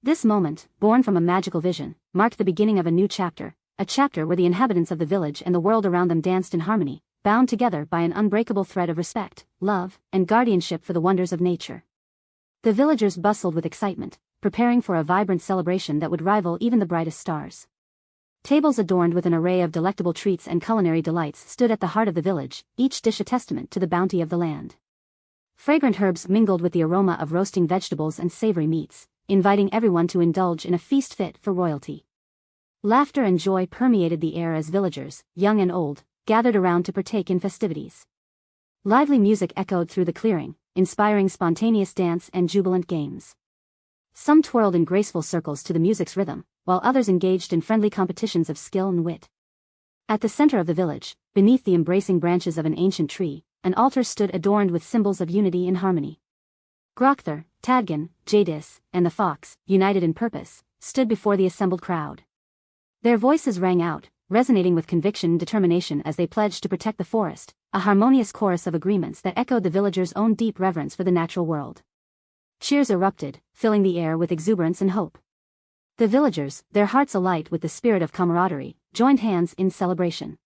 This moment, born from a magical vision, marked the beginning of a new chapter, a chapter where the inhabitants of the village and the world around them danced in harmony, bound together by an unbreakable thread of respect, love, and guardianship for the wonders of nature. The villagers bustled with excitement, preparing for a vibrant celebration that would rival even the brightest stars. Tables adorned with an array of delectable treats and culinary delights stood at the heart of the village, each dish a testament to the bounty of the land. Fragrant herbs mingled with the aroma of roasting vegetables and savory meats, inviting everyone to indulge in a feast fit for royalty. Laughter and joy permeated the air as villagers, young and old, gathered around to partake in festivities. Lively music echoed through the clearing, inspiring spontaneous dance and jubilant games. Some twirled in graceful circles to the music's rhythm, while others engaged in friendly competitions of skill and wit. At the center of the village, beneath the embracing branches of an ancient tree, an altar stood adorned with symbols of unity and harmony. Grokthar, Tadgan, Jadis, and the fox, united in purpose, stood before the assembled crowd. Their voices rang out, resonating with conviction and determination as they pledged to protect the forest, a harmonious chorus of agreements that echoed the villagers' own deep reverence for the natural world. Cheers erupted, filling the air with exuberance and hope. The villagers, their hearts alight with the spirit of camaraderie, joined hands in celebration.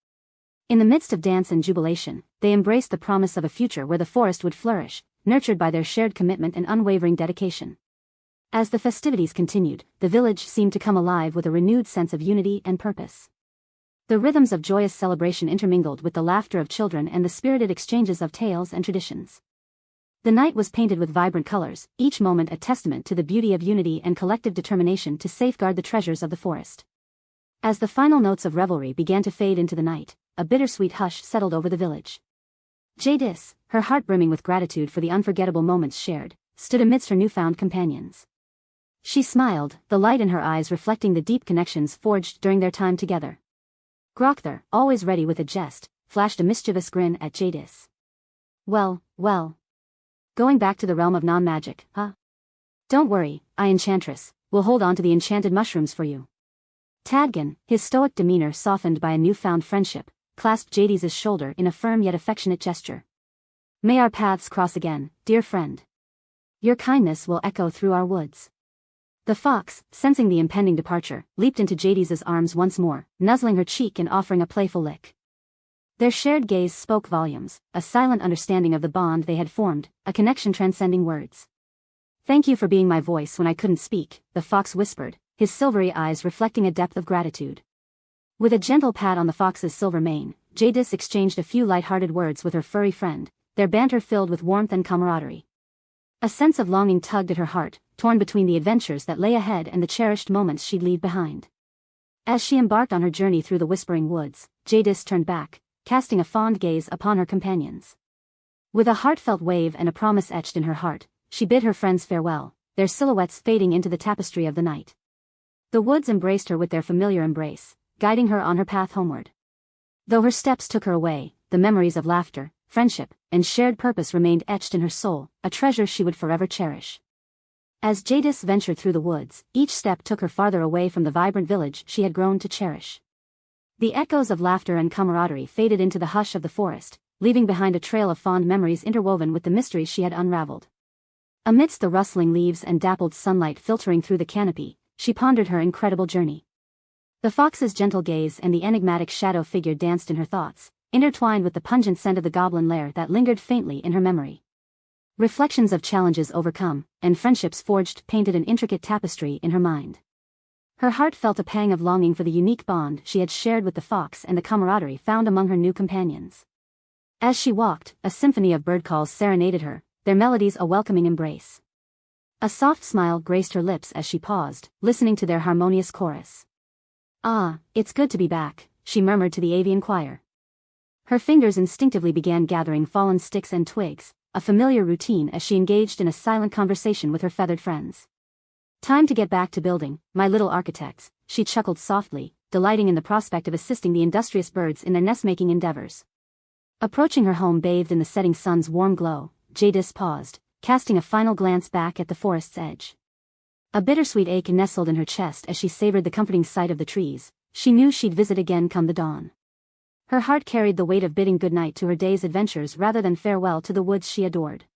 In the midst of dance and jubilation, they embraced the promise of a future where the forest would flourish, nurtured by their shared commitment and unwavering dedication. As the festivities continued, the village seemed to come alive with a renewed sense of unity and purpose. The rhythms of joyous celebration intermingled with the laughter of children and the spirited exchanges of tales and traditions. The night was painted with vibrant colors, each moment a testament to the beauty of unity and collective determination to safeguard the treasures of the forest. As the final notes of revelry began to fade into the night, a bittersweet hush settled over the village. Jadis, her heart brimming with gratitude for the unforgettable moments shared, stood amidst her newfound companions. She smiled, the light in her eyes reflecting the deep connections forged during their time together. Grokthar, always ready with a jest, flashed a mischievous grin at Jadis. Well. Going back to the realm of non-magic, huh? Don't worry, Enchantress, we'll hold on to the enchanted mushrooms for you. Tadgan, his stoic demeanor softened by a newfound friendship, clasped Jadis's shoulder in a firm yet affectionate gesture. May our paths cross again, dear friend. Your kindness will echo through our woods. The fox, sensing the impending departure, leaped into Jadis's arms once more, nuzzling her cheek and offering a playful lick. Their shared gaze spoke volumes, a silent understanding of the bond they had formed, a connection transcending words. Thank you for being my voice when I couldn't speak, the fox whispered, his silvery eyes reflecting a depth of gratitude. With a gentle pat on the fox's silver mane, Jadis exchanged a few light-hearted words with her furry friend, their banter filled with warmth and camaraderie. A sense of longing tugged at her heart, torn between the adventures that lay ahead and the cherished moments she'd leave behind. As she embarked on her journey through the whispering woods, Jadis turned back, casting a fond gaze upon her companions. With a heartfelt wave and a promise etched in her heart, she bid her friends farewell, their silhouettes fading into the tapestry of the night. The woods embraced her with their familiar embrace, guiding her on her path homeward. Though her steps took her away, the memories of laughter, friendship, and shared purpose remained etched in her soul, a treasure she would forever cherish. As Jadis ventured through the woods, each step took her farther away from the vibrant village she had grown to cherish. The echoes of laughter and camaraderie faded into the hush of the forest, leaving behind a trail of fond memories interwoven with the mysteries she had unraveled. Amidst the rustling leaves and dappled sunlight filtering through the canopy, she pondered her incredible journey. The fox's gentle gaze and the enigmatic shadow figure danced in her thoughts, intertwined with the pungent scent of the goblin lair that lingered faintly in her memory. Reflections of challenges overcome, and friendships forged painted an intricate tapestry in her mind. Her heart felt a pang of longing for the unique bond she had shared with the fox and the camaraderie found among her new companions. As she walked, a symphony of bird calls serenaded her, their melodies a welcoming embrace. A soft smile graced her lips as she paused, listening to their harmonious chorus. "Ah, it's good to be back," she murmured to the avian choir. Her fingers instinctively began gathering fallen sticks and twigs, a familiar routine as she engaged in a silent conversation with her feathered friends. "Time to get back to building, my little architects," she chuckled softly, delighting in the prospect of assisting the industrious birds in their nest-making endeavors. Approaching her home bathed in the setting sun's warm glow, Jadis paused, casting a final glance back at the forest's edge. A bittersweet ache nestled in her chest as she savored the comforting sight of the trees. She knew she'd visit again come the dawn. Her heart carried the weight of bidding goodnight to her day's adventures rather than farewell to the woods she adored.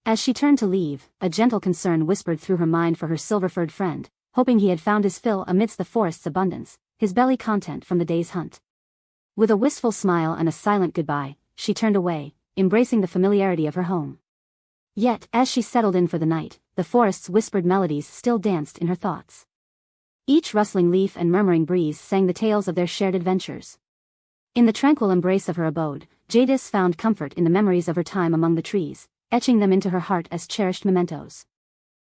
As she turned to leave, a gentle concern whispered through her mind for her silver-furred friend, hoping he had found his fill amidst the forest's abundance, his belly content from the day's hunt. With a wistful smile and a silent goodbye, she turned away, embracing the familiarity of her home. Yet, as she settled in for the night, the forest's whispered melodies still danced in her thoughts. Each rustling leaf and murmuring breeze sang the tales of their shared adventures. In the tranquil embrace of her abode, Jadis found comfort in the memories of her time among the trees, etching them into her heart as cherished mementos.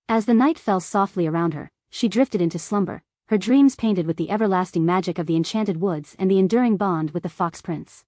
As the night fell softly around her, she drifted into slumber, her dreams painted with the everlasting magic of the enchanted woods and the enduring bond with the fox prince.